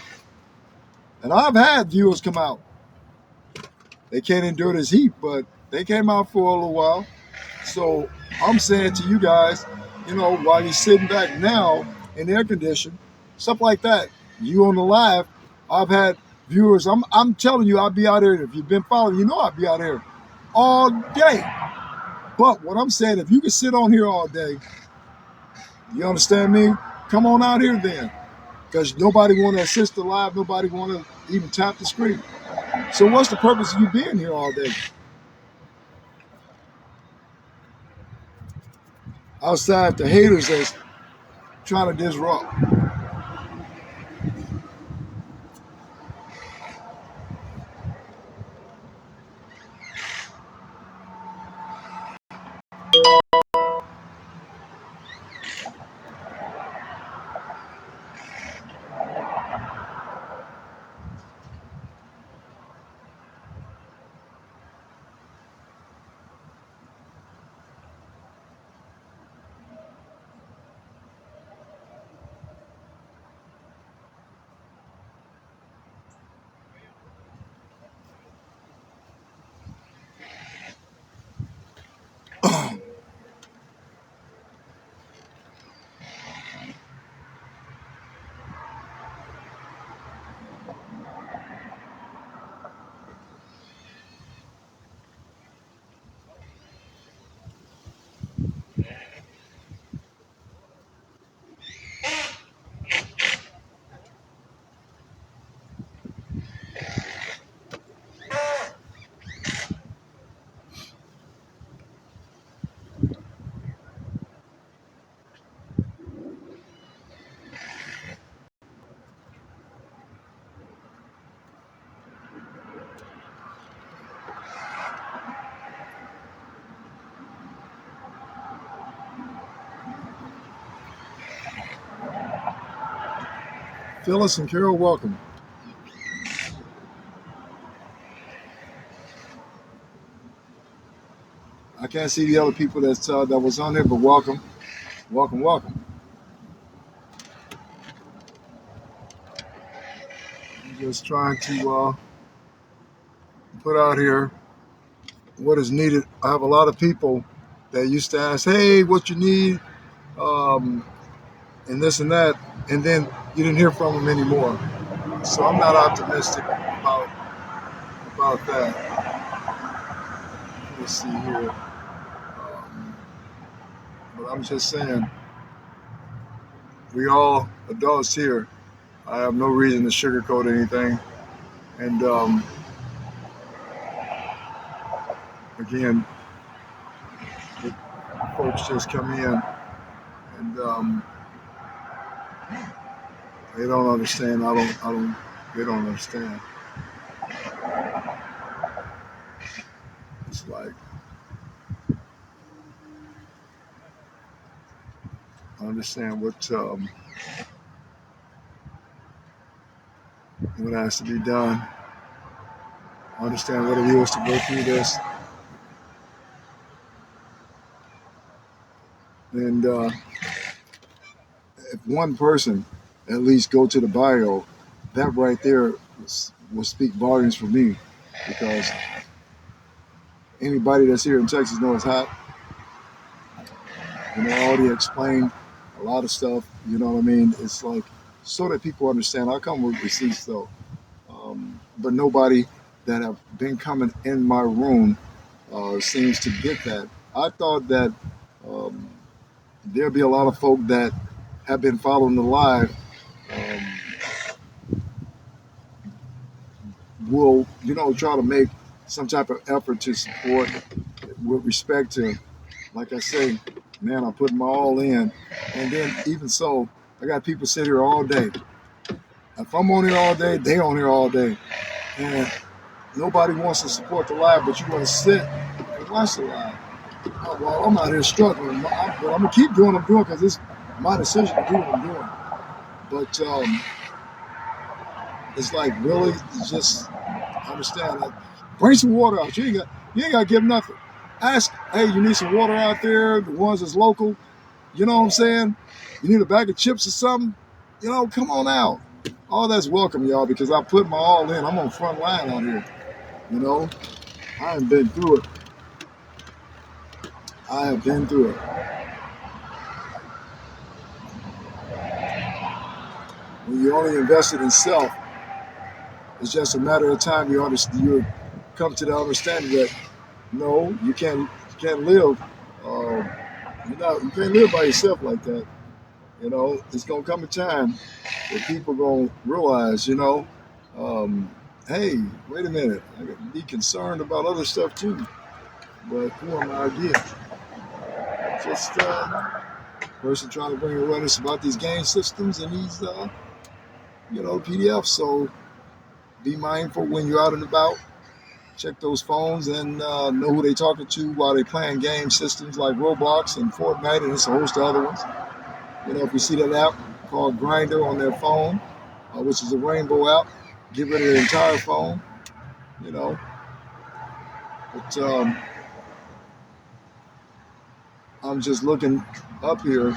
And I've had viewers come out. They can't endure this heat, but they came out for a little while. So I'm saying to you guys, while you're sitting back now in air condition, stuff like that, you on the live, I've had viewers. I'm telling you, I'll be out here. If you've been following, I'll be out here all day. But what I'm saying, if you can sit on here all day, you understand me? Come on out here then, because nobody want to assist the live. Nobody want to even tap the screen. So what's the purpose of you being here all day? Outside the haters that's trying to disrupt. Phyllis and Carol, welcome. I can't see the other people that was on there, but welcome, welcome, welcome. I'm just trying to put out here what is needed. I have a lot of people that used to ask, "Hey, what you need?" And this and that, and then you didn't hear from them anymore. So I'm not optimistic about that. Let's see here. But I'm just saying, we all adults here. I have no reason to sugarcoat anything. And again, the folks just come in and they don't understand. They don't understand. It's like, I understand what has to be done. I understand what it is to go through this. And if one person at least go to the bio, that right there will speak volumes for me because anybody that's here in Texas knows hot. I already explained a lot of stuff. You know what I mean? It's like so that people understand. I come with receipts though, but nobody that have been coming in my room seems to get that. I thought that um, there'll be a lot of folk that have been following the live will, try to make some type of effort to support with respect to, like I say, man, I put my all in. And then even so, I got people sit here all day. If I'm on here all day, they on here all day. And nobody wants to support the live, but you want to sit and watch the live. Well, I'm out here struggling, but I'm going to keep doing what I'm doing because it's my decision to do what I'm doing. But it's like really just understand that. Bring some water out. You ain't got to give nothing. Ask, hey, you need some water out there? The ones that's local. You know what I'm saying? You need a bag of chips or something? Come on out. All that's welcome, y'all, because I put my all in. I'm on front line out here. You know, I have been through it. I have been through it. When you only invested in self, it's just a matter of time you come to the understanding that no, you can't live. Um, you can't live by yourself like that. It's gonna come a time that people gonna realize, um, hey, wait a minute, I got to be concerned about other stuff too. But who am I again? Just person trying to bring awareness about these game systems and these, PDFs. So be mindful when you're out and about. Check those phones and know who they talking to while they playing game systems like Roblox and Fortnite and it's a host of other ones. If you see that app called Grinder on their phone, which is a rainbow app, get rid of the entire phone. You know, but I'm just looking up here.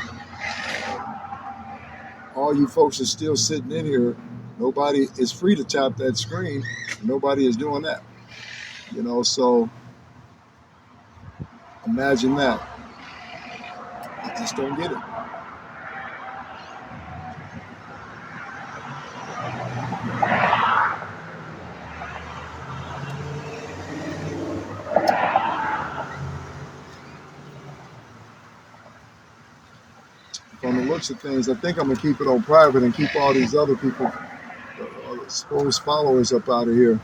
All you folks are still sitting in here. Nobody is free to tap that screen. Nobody is doing that. So imagine that. I just don't get it. From the looks of things, I think I'm gonna keep it on private and keep all these other people, supposed followers, up out of here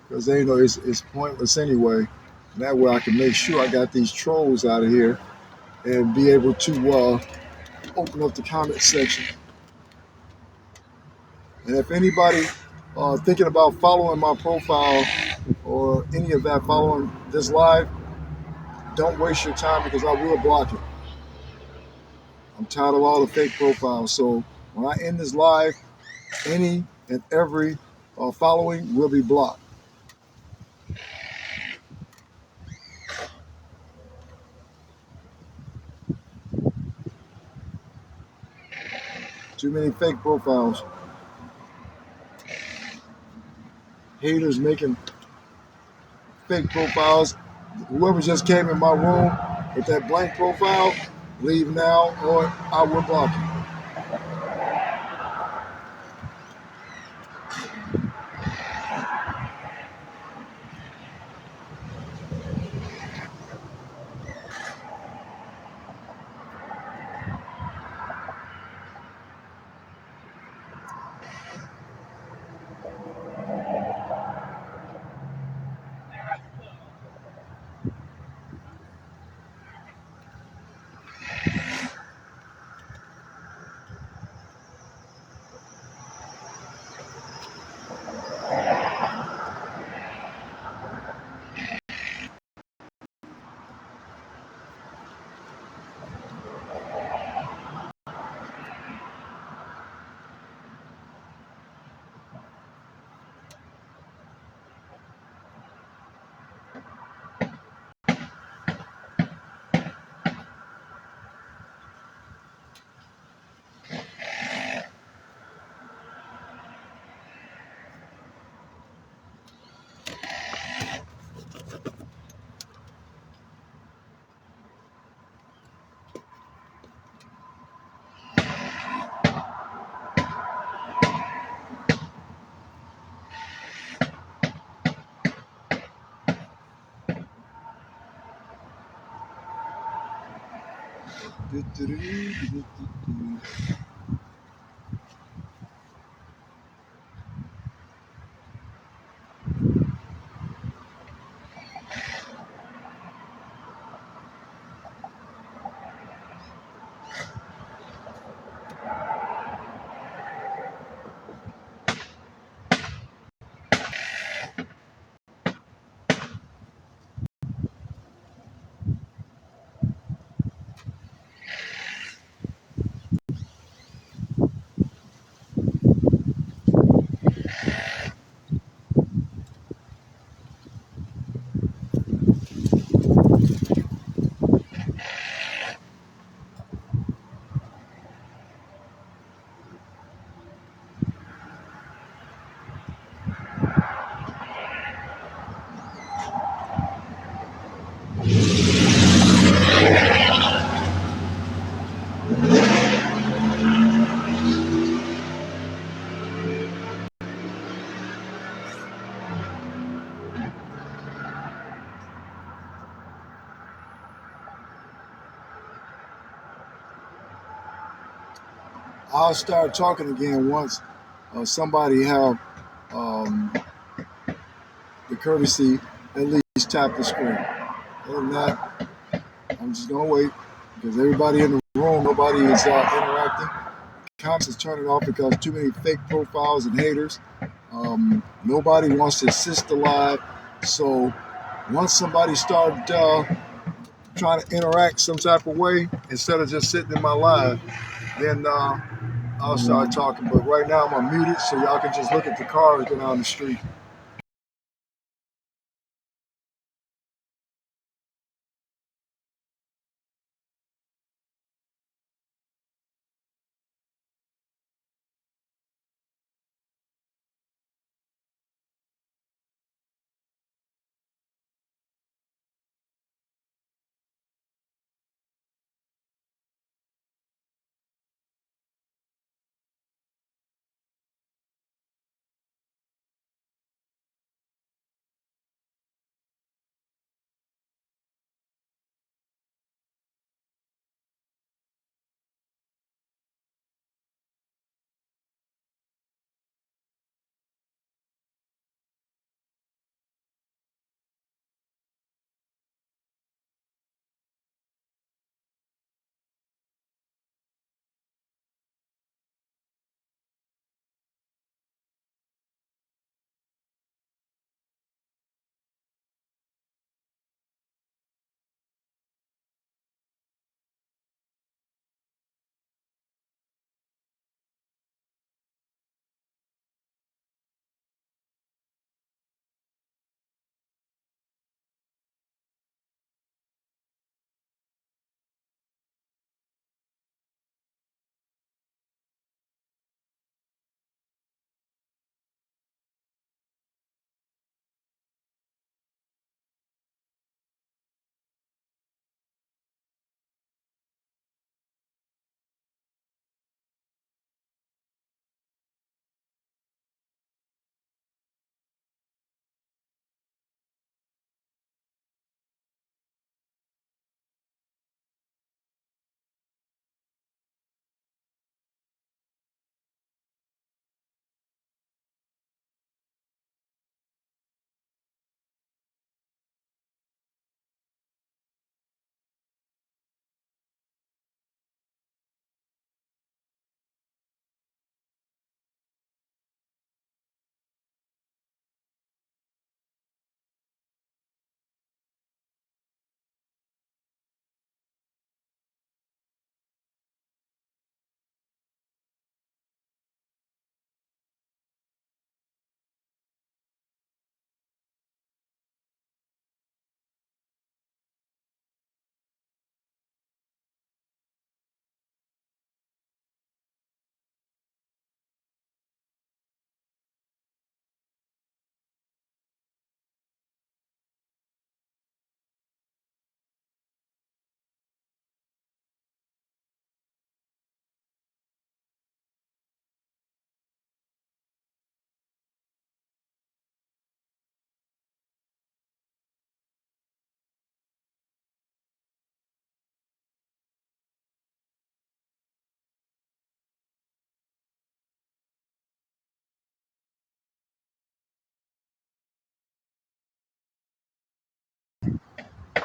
because they know it's pointless anyway. And that way, I can make sure I got these trolls out of here and be able to open up the comment section. And if anybody thinking about following my profile or any of that, following this live, don't waste your time because I will block it. I'm tired of all the fake profiles. So when I end this live, any and every following will be blocked. Too many fake profiles. Haters making fake profiles. Whoever just came in my room with that blank profile, leave now or I will block you. I'll start talking again once somebody have um, the courtesy at least tap the screen. Other than that, I'm just gonna wait because everybody in the room, nobody is interacting. Comments is turning off because too many fake profiles and haters. Nobody wants to assist the live. So once somebody started trying to interact some type of way instead of just sitting in my live, then I'll start talking. But right now I'm unmuted, so y'all can just look at the cars going down the street.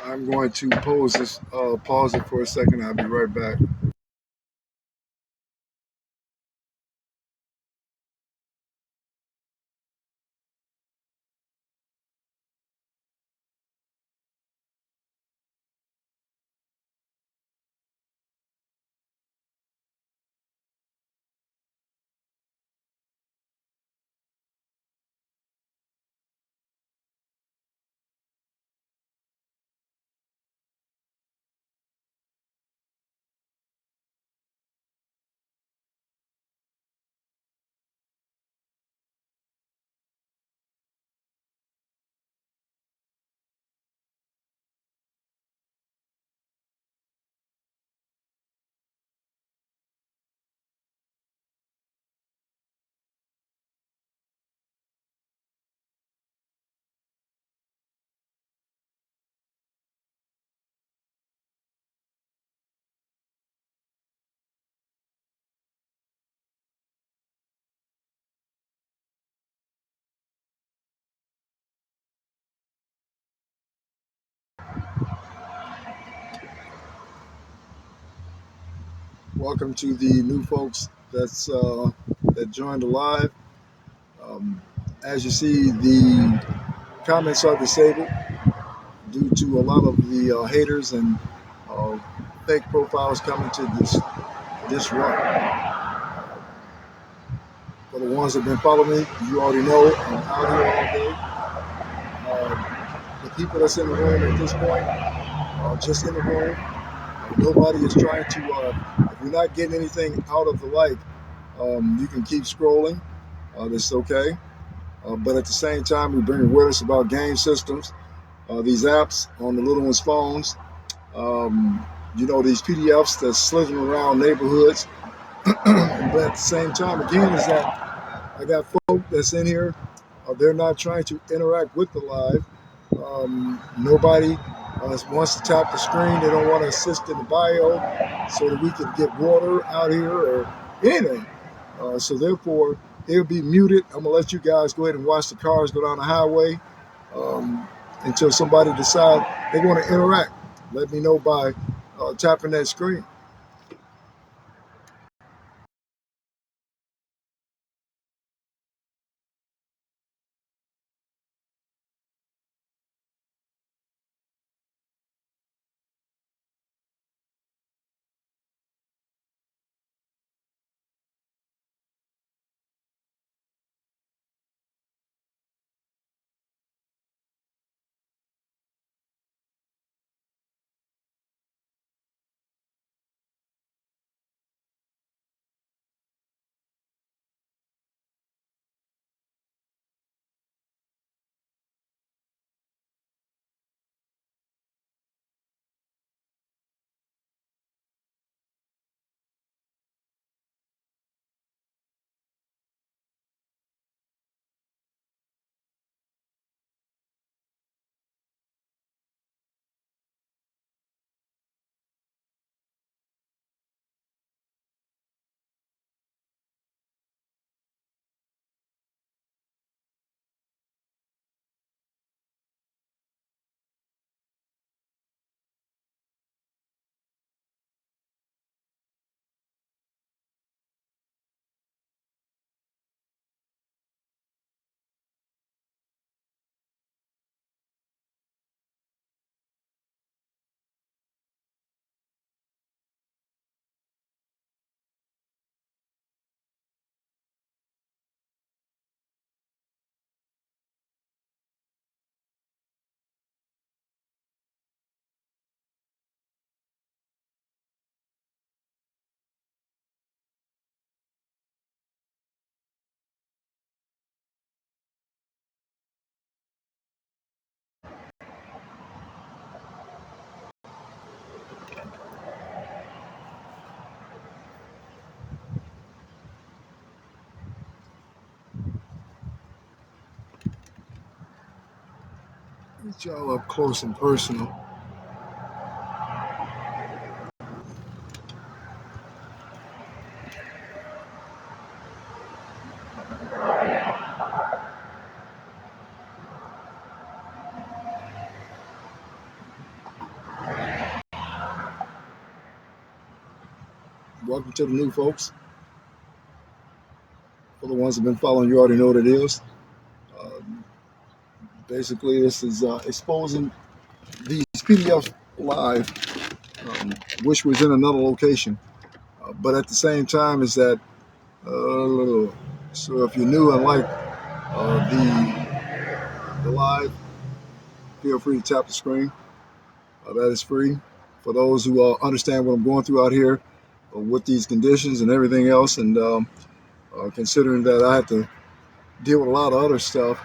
I'm going to pause it for a second. I'll be right back. Welcome to the new folks that joined the live. Um, as you see, the comments are disabled due to a lot of the haters and uh, fake profiles coming to this run. For the ones that have been following me, you already know I'm out here all day. The people that's in the room at this point are just in the room. Nobody is trying to. If you're not getting anything out of the like, you can keep scrolling. That's okay. But at the same time, we bring awareness about game systems, these apps on the little ones' phones. These PDFs that's slithering around neighborhoods. But at the same time, again, is that I got folk that's in here. They're not trying to interact with the live. Nobody wants to tap the screen. They don't want to assist in the bio so that we can get water out here or anything. So therefore, it'll be muted. I'm going to let you guys go ahead and watch the cars go down the highway um, until somebody decides they want to interact. Let me know by tapping that screen. Get y'all up close and personal. welcome to the new folks. For the ones that have been following, you already know what it is. Um, Basically, this is exposing these PDFs live, which was in another location. But at the same time, is that so if you're new and like the live, feel free to tap the screen. That is free for those who understand what I'm going through out here with these conditions and everything else. And considering that I have to deal with a lot of other stuff,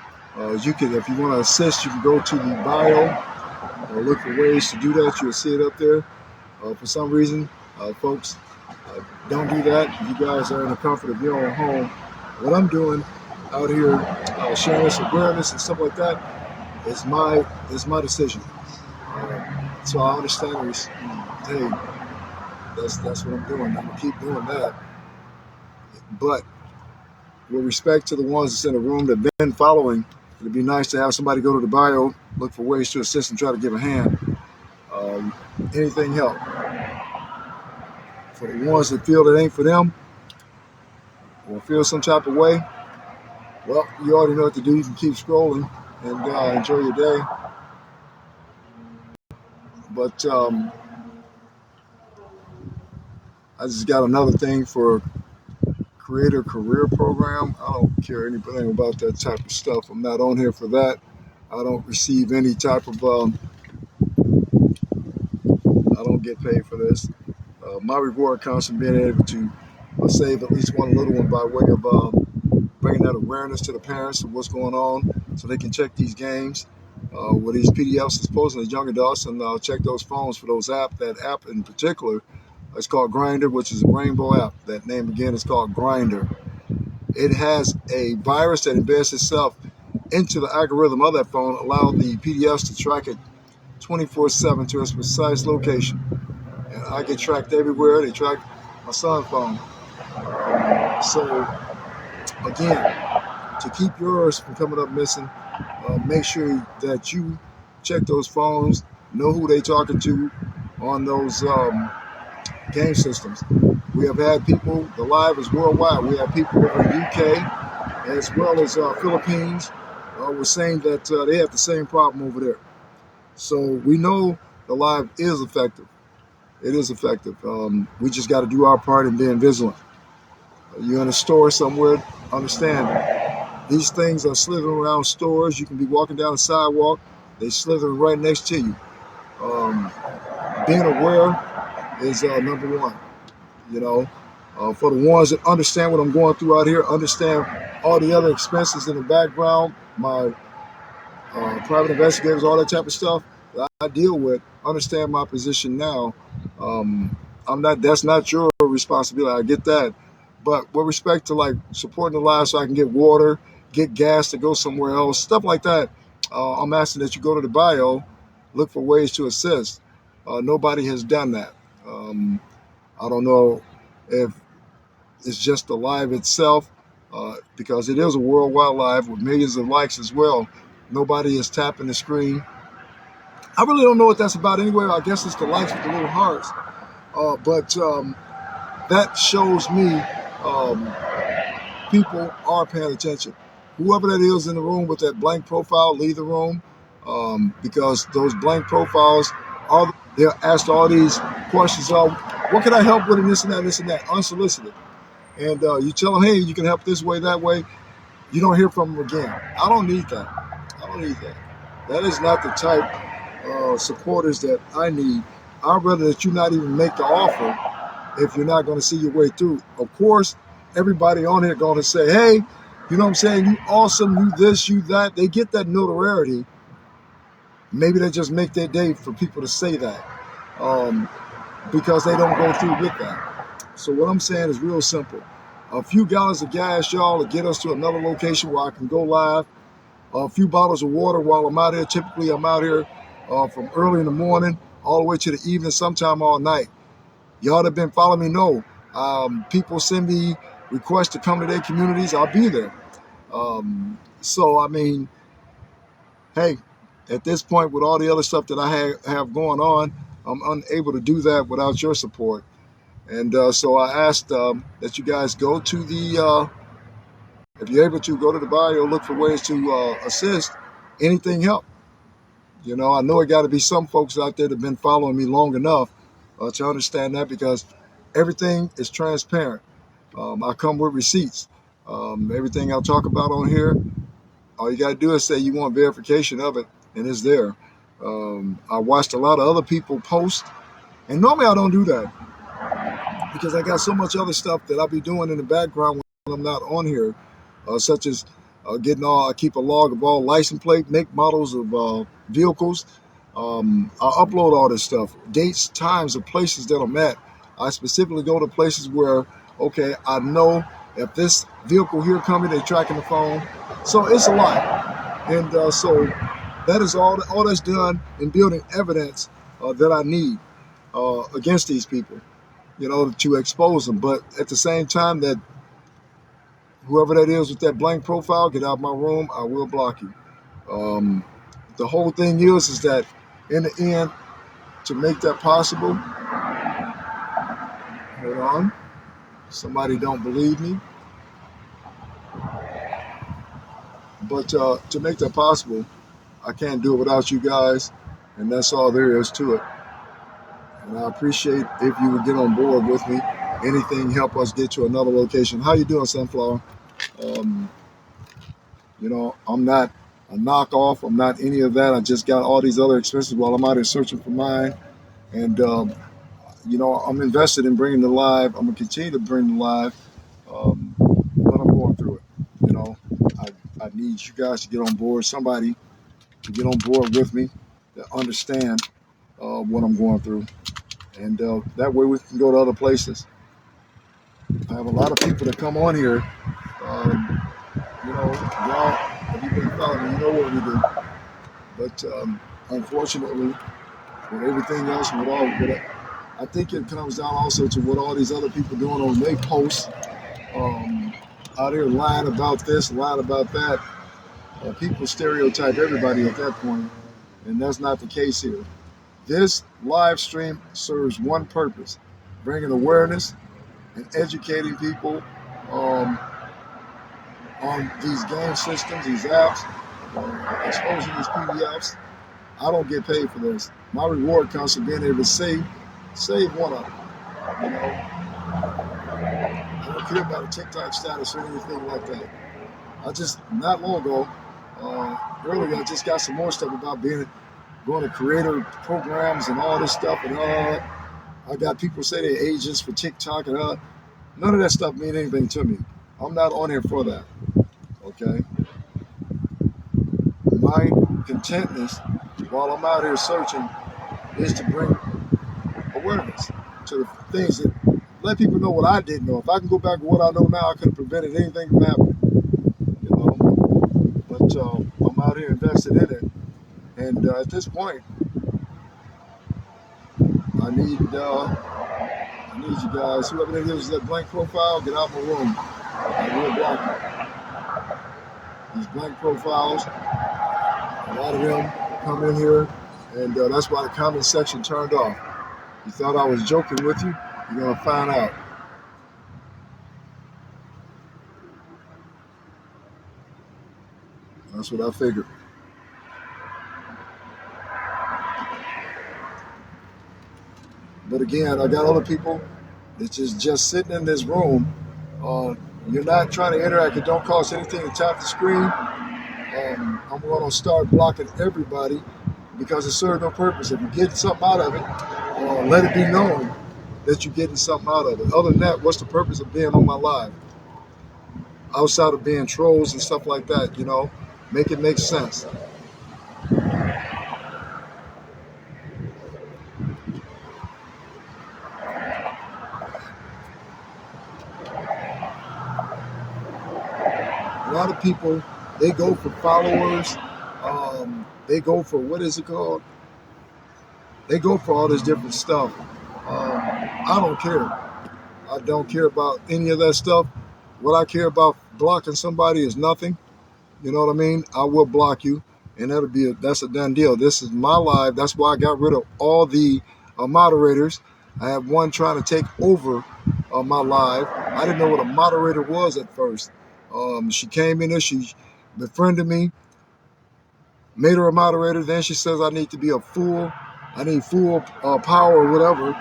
you can, if you want to assist, you can go to the bio, look for ways to do that. You'll see it up there. For some reason, folks, don't do that. You guys are in the comfort of your own home. What I'm doing out here, sharing this awareness and stuff like that, is my decision. So I understand. Hey, that's what I'm doing. I'm gonna keep doing that. But with respect to the ones that's in the room that've been following, it'd be nice to have somebody go to the bio, look for ways to assist and try to give a hand. Anything help. For the ones that feel it ain't for them or feel some type of way, well, you already know what to do. You can keep scrolling and enjoy your day. But I just got another thing for Creator Career Program. I don't care anything about that type of stuff. I'm not on here for that. I don't receive any type of, I don't get paid for this. My reward comes from being able to save at least one little one by way of bringing that awareness to the parents of what's going on so they can check these games with these PDFs exposing as young adults and check those phones for those apps. That app in particular, it's called Grindr, which is a rainbow app. That name again is called Grindr. It has a virus that embeds itself into the algorithm of that phone, allowing the PDFs to track it 24/7 to its precise location. And I get tracked everywhere. They track my son's phone. So again, to keep yours from coming up missing, make sure that you check those phones, know who they're talking to on those game systems. We have had people, the live is worldwide. We have people over in the UK as well as Philippines were saying that they have the same problem over there. So we know the live is effective. It is effective. We just got to do our part in being vigilant. You're in a store somewhere, understand these things are slithering around stores. You can be walking down the sidewalk, they slithering right next to you. Being aware is number one. You know, for the ones that understand what I'm going through out here, understand all the other expenses in the background, my private investigators, all that type of stuff that I deal with, understand my position now. I'm not. That's not your responsibility. I get that, but with respect to like supporting the lives, so I can get water, get gas to go somewhere else, stuff like that. I'm asking that you go to the bio, look for ways to assist. Nobody has done that. I don't know if it's just the live itself, because it is a worldwide live with millions of likes as well. Nobody is tapping the screen. I really don't know what that's about anyway. I guess it's the likes with the little hearts. But that shows me people are paying attention. Whoever that is in the room with that blank profile, leave the room, because those blank profiles they're asked all these questions of what can I help with and this and that, unsolicited. And you tell them, hey, you can help this way, that way. You don't hear from them again. I don't need that. That is not the type of supporters that I need. I'd rather that you not even make the offer if you're not going to see your way through. Of course, everybody on here going to say, hey, you know what I'm saying? You awesome, you this, you that. They get that notoriety. Maybe they just make their day for people to say that because they don't go through with that. So what I'm saying is real simple. A few gallons of gas, y'all, to get us to another location where I can go live. A few bottles of water while I'm out here. Typically, I'm out here from early in the morning all the way to the evening, sometime all night. Y'all that have been following me know. People send me requests to come to their communities. I'll be there. So, I mean, hey, at this point, with all the other stuff that I have going on, I'm unable to do that without your support. And so I asked that you guys go to if you're able to, go to the bio, look for ways to assist. Anything help. I know it got to be some folks out there that have been following me long enough to understand that, because everything is transparent. I come with receipts. Everything I'll talk about on here, all you got to do is say you want verification of it, and it's there. I watched a lot of other people post, and normally I don't do that because I got so much other stuff that I'll be doing in the background when I'm not on here, such as I keep a log of all license plate, make, models of vehicles. I upload all this stuff, dates, times, of places that I'm at. I specifically go to places where, okay, I know if this vehicle here coming, they're tracking the phone. So it's a lot. And so that is all that's done in building evidence that I need against these people, to expose them. But at the same time, that whoever that is with that blank profile, get out of my room, I will block you. The whole thing is that in the end, to make that possible, hold on, somebody don't believe me, but to make that possible, I can't do it without you guys, and that's all there is to it. And I appreciate if you would get on board with me. Anything help us get to another location. How you doing, Sunflower? Um, I'm not a knockoff. I'm not any of that. I just got all these other expenses while I'm out here searching for mine. And, I'm invested in bringing the live. I'm going to continue to bring the live, but I'm going through it. I need you guys to get on board, somebody to get on board with me, to understand what I'm going through. And that way we can go to other places. I have a lot of people that come on here. Y'all, if you've been following me, you know what we do. But unfortunately, with everything else, I think it comes down also to what all these other people doing on their posts, out here lying about this, lying about that. People stereotype everybody at that point, and that's not the case here. This live stream serves one purpose: bringing awareness and educating people on these game systems, these apps, exposing these PDFs. I don't get paid for this. My reward comes from being able to save one of them. I don't care about a TikTok status or anything like that. Not long ago, earlier, I just got some more stuff about going to creator programs and all this stuff. And I got people say they're agents for TikTok and none of that stuff mean anything to me. I'm not on here for that. Okay. My contentness while I'm out here searching is to bring awareness to the things that let people know what I didn't know. If I can go back to what I know now, I could have prevented anything from happening. But I'm out here invested in it, and at this point, I need you guys. Whoever that is, that blank profile, get out of my room. I will block you. These blank profiles, a lot of them come in here, and that's why the comment section turned off. You thought I was joking with you? You're gonna find out. That's what I figured. But again, I got other people that's just sitting in this room. You're not trying to interact. It don't cost anything to tap the screen. I'm going to start blocking everybody because it serves no purpose. If you get something out of it, let it be known that you're getting something out of it. Other than that, what's the purpose of being on my live? Outside of being trolls and stuff like that, make it make sense. A lot of people, they go for followers. They go for, what is it called? They go for all this different stuff. I don't care. I don't care about any of that stuff. What I care about blocking somebody is nothing. You know what I mean? I will block you, and that's a done deal. This is my live. That's why I got rid of all the moderators. I had one trying to take over my live. I didn't know what a moderator was at first. She came in there, she befriended me, made her a moderator. Then she says I need to be I need full power or whatever.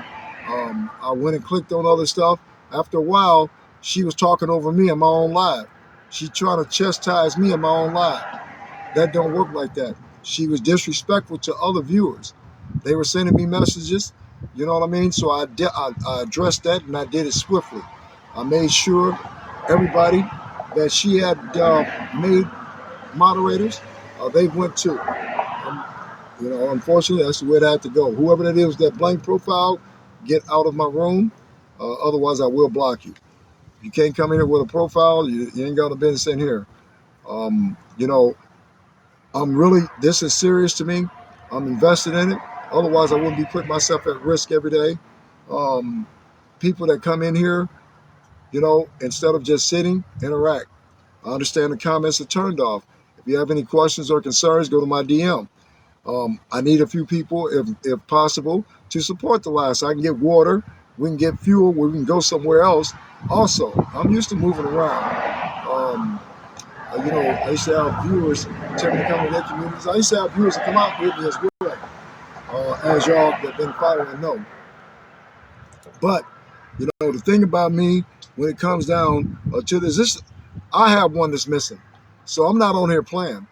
I went and clicked on other stuff. After a while, she was talking over me in my own live. She trying to chastise me in my own live. That don't work like that. She was disrespectful to other viewers. They were sending me messages, you know what I mean? So I addressed that, and I did it swiftly. I made sure everybody that she had made moderators, they went too. Unfortunately, that's the way it had to go. Whoever that is, that blank profile, get out of my room. Otherwise, I will block you. You can't come in here with a profile. You ain't got a business in here. You know, this is serious to me. I'm invested in it. Otherwise, I wouldn't be putting myself at risk every day. People that come in here, instead of just sitting, interact. I understand the comments are turned off. If you have any questions or concerns, go to my DM. I need a few people, if possible, to support the live so I can get water. We can get fuel. We can go somewhere else. Also, I'm used to moving around. I used to have viewers tell me to come to their communities. I used to have viewers that come out with me as well, as y'all that have been following know. But, the thing about me, when it comes down to this, I have one that's missing. So I'm not on here playing,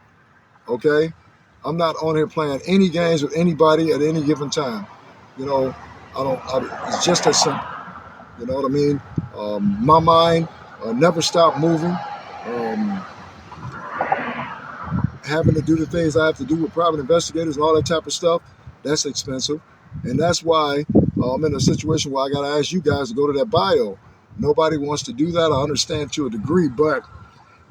okay? I'm not on here playing any games with anybody at any given time. It's just that simple. You know what I mean? My mind never stopped moving. Having to do the things I have to do with private investigators and all that type of stuff, that's expensive. And that's why I'm in a situation where I got to ask you guys to go to that bio. Nobody wants to do that. I understand to a degree, but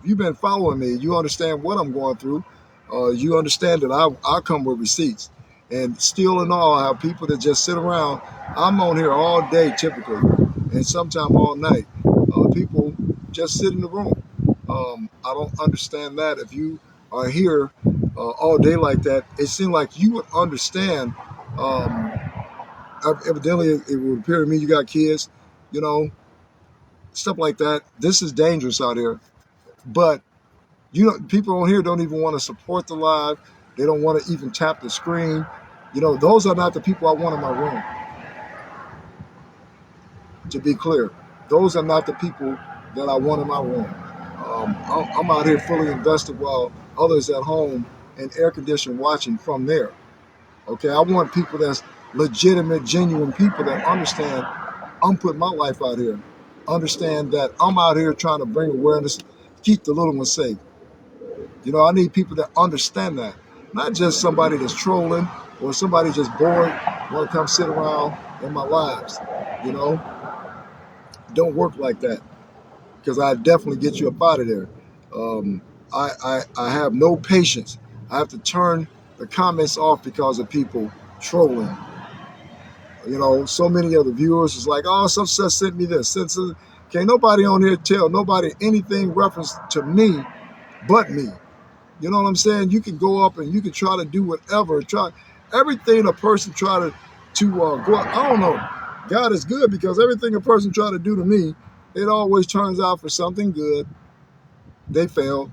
if you've been following me, you understand what I'm going through. You understand that I come with receipts. And still in all, I have people that just sit around. I'm on here all day typically, and sometimes all night. People just sit in the room. I don't understand that. If you are here all day like that, it seems like you would understand. Evidently, it would appear to me you got kids, stuff like that. This is dangerous out here. But people on here don't even want to support the live. They don't want to even tap the screen. Those are not the people I want in my room. To be clear, those are not the people that I want in my room. I'm out here fully invested while others at home in air conditioned watching from there. Okay, I want people that's legitimate, genuine people that understand I'm putting my life out here. Understand that I'm out here trying to bring awareness, keep the little ones safe. I need people that understand that. Not just somebody that's trolling or somebody just bored, want to come sit around in my lives. Don't work like that, because I definitely get you up out of there. I have no patience. I have to turn the comments off because of people trolling. So many of the viewers is like, oh, such sent me this. Can't nobody on here tell nobody anything reference to me but me. You know what I'm saying? You can go up and you can try to do whatever. Try everything a person try to go. I don't know. God is good, because everything a person try to do to me, it always turns out for something good. They fail.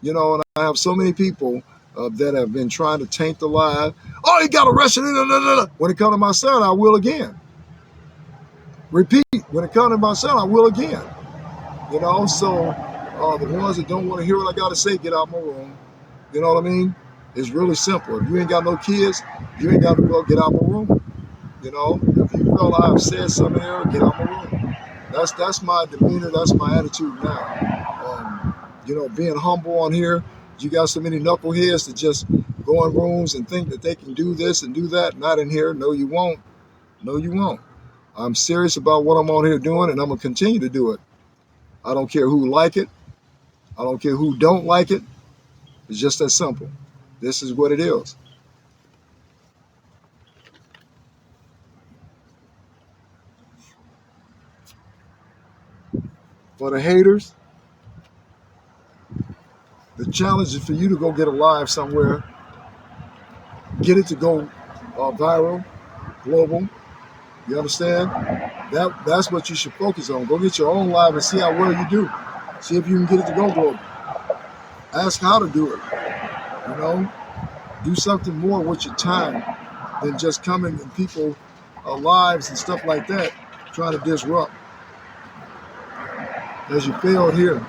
And I have so many people that have been trying to taint the live. Oh, he got arrested. When it comes to my son, I will again. Repeat. When it comes to my son, I will again. So the ones that don't want to hear what I got to say, get out my room. You know what I mean? It's really simple. If you ain't got no kids, you ain't got to go get out my room. If you feel I've said something there, get out my room. That's my demeanor. That's my attitude now. Being humble on here. You got so many knuckleheads that just go in rooms and think that they can do this and do that. Not in here. No, you won't. No, you won't. I'm serious about what I'm on here doing, and I'm going to continue to do it. I don't care who like it. I don't care who don't like it. It's just that simple. This is what it is. For the haters, the challenge is for you to go get a live somewhere, get it to go viral, global, You understand? That's what you should focus on. Go get your own live and see how well you do. See if you can get it to go global. Ask how to do it. You know, do something more with your time than just coming in people lives and stuff like that, trying to disrupt. As you failed here.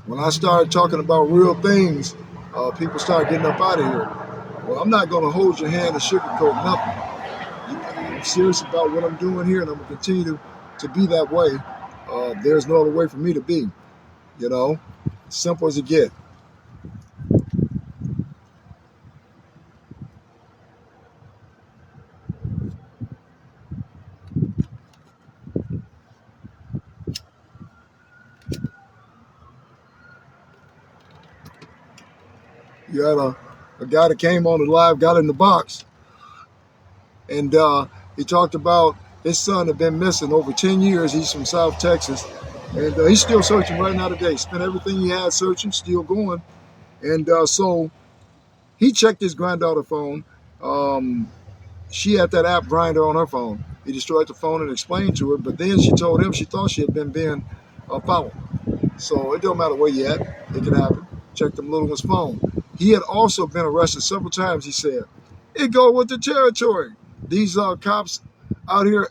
When I started talking about real things, people started getting up out of here. Well, I'm not going to hold your hand and sugarcoat nothing. I'm serious about what I'm doing here, and I'm going to continue to be that way. There's no other way for me to be. You know, simple as it gets. You had a guy that came on the live, got in the box, and he talked about his son had been missing over 10 years. He's from South Texas, and he's still searching right now today. Spent everything he had searching, still going. And so he checked his granddaughter's phone. Um, she had that app Grinder on her phone. He destroyed the phone and explained to her, but then she told him she thought she had been being followed. So it don't matter where you at, it can happen. Check them little one's phone. He had also been arrested several times, he said. It go with the territory. These cops out here,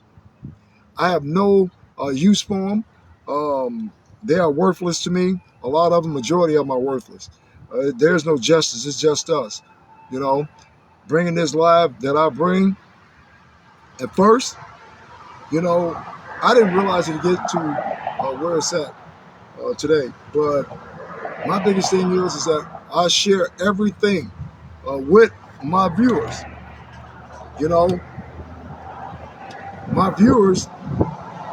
I have no use for them. They are worthless to me. A lot of them, majority of them are worthless. There's no justice. It's just us. You know, bringing this live that I bring at first, you know, I didn't realize it to get to where it's at today. But my biggest thing is that I share everything with my viewers. You know, my viewers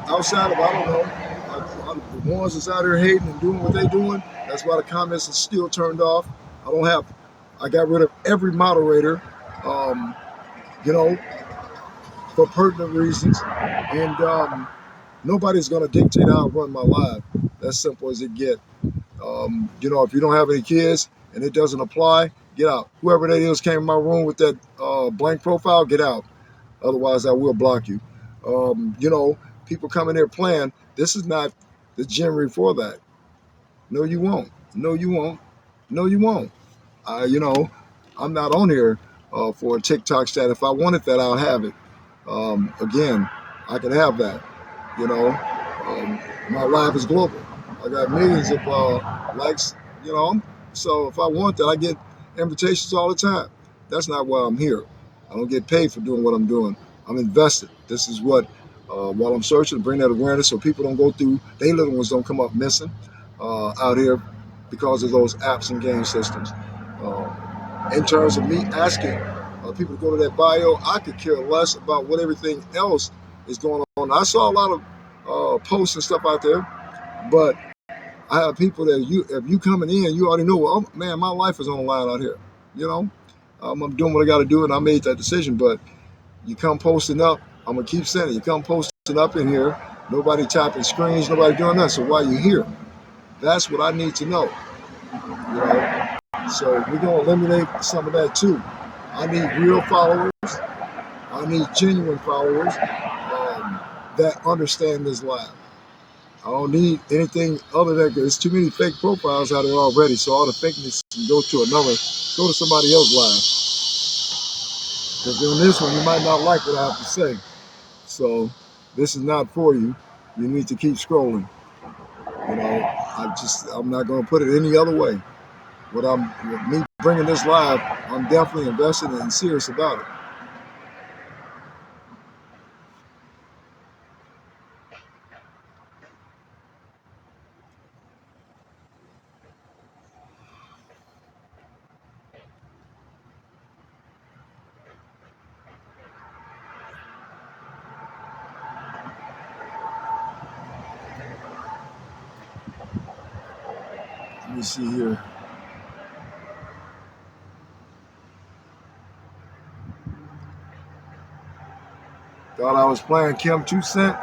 outside of, I don't know, the ones that's out here hating and doing what they doing, that's why the comments are still turned off. I got rid of every moderator, you know, for pertinent reasons. And nobody's going to dictate how I run my live. That's simple as it get. You know, if you don't have any kids and it doesn't apply, get out. Whoever that is came in my room with that blank profile, get out. Otherwise, I will block you. You know, people come in there playing. This is not the genre for that. No, you won't. No, you won't. No, you won't. You know, I'm not on here for a TikTok stat. If I wanted that, I'll have it. Again, I can have that. You know, my life is global. I got millions of likes. You know, so if I want that, I get invitations all the time. That's not why I'm here. I don't get paid for doing what I'm doing. I'm invested. This is what, while I'm searching, to bring that awareness so people don't go through, they little ones don't come up missing out here because of those apps and game systems. In terms of me asking people to go to that bio, I could care less about what everything else is going on. I saw a lot of posts and stuff out there, but I have people that if you coming in, you already know, oh, man, my life is on the line out here. You know, I'm doing what I got to do, and I made that decision. But you come posting up, I'm gonna keep sending. You come posting up in here, nobody tapping screens, nobody doing that. So why you here? That's what I need to know. You know, so we're gonna eliminate some of that too. I need real followers. I need genuine followers that understand this live. I don't need anything other than there's too many fake profiles out there already. So all the fakeness can go to somebody else's live. Because on this one, you might not like what I have to say. So this is not for you. You need to keep scrolling. You know, I'm not going to put it any other way. With me bringing this live, I'm definitely invested and serious about it. Let me see here. Thought I was playing Kim 2 Cent.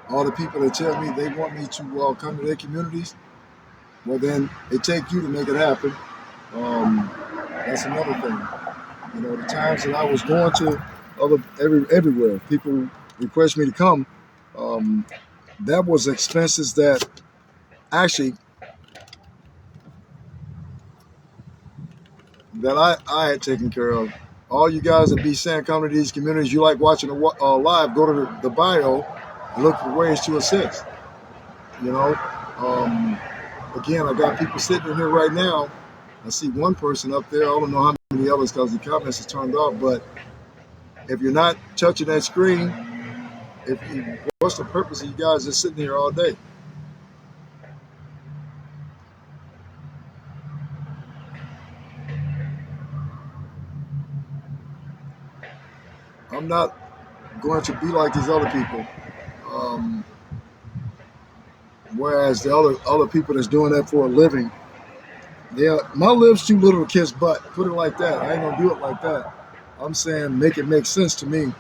All the people that tell me they want me to come to their communities, well, then it takes you to make it happen. Um, that's another thing. You know, the times that I was going to everywhere, people request me to come. Um, that was expenses that actually that I had taken care of. All you guys that be saying come to these communities, you like watching live, go to the bio and look for ways to assist. You know, um, again, I got people sitting in here right now. I see one person up there. I don't know how many others because the comments is turned off. But if you're not touching that screen, what's the purpose of you guys just sitting here all day? I'm not going to be like these other people. Um, whereas the other people that's doing that for a living, yeah, my lips too little to kiss butt. Put it like that. I ain't gonna do it like that. I'm saying make it make sense to me.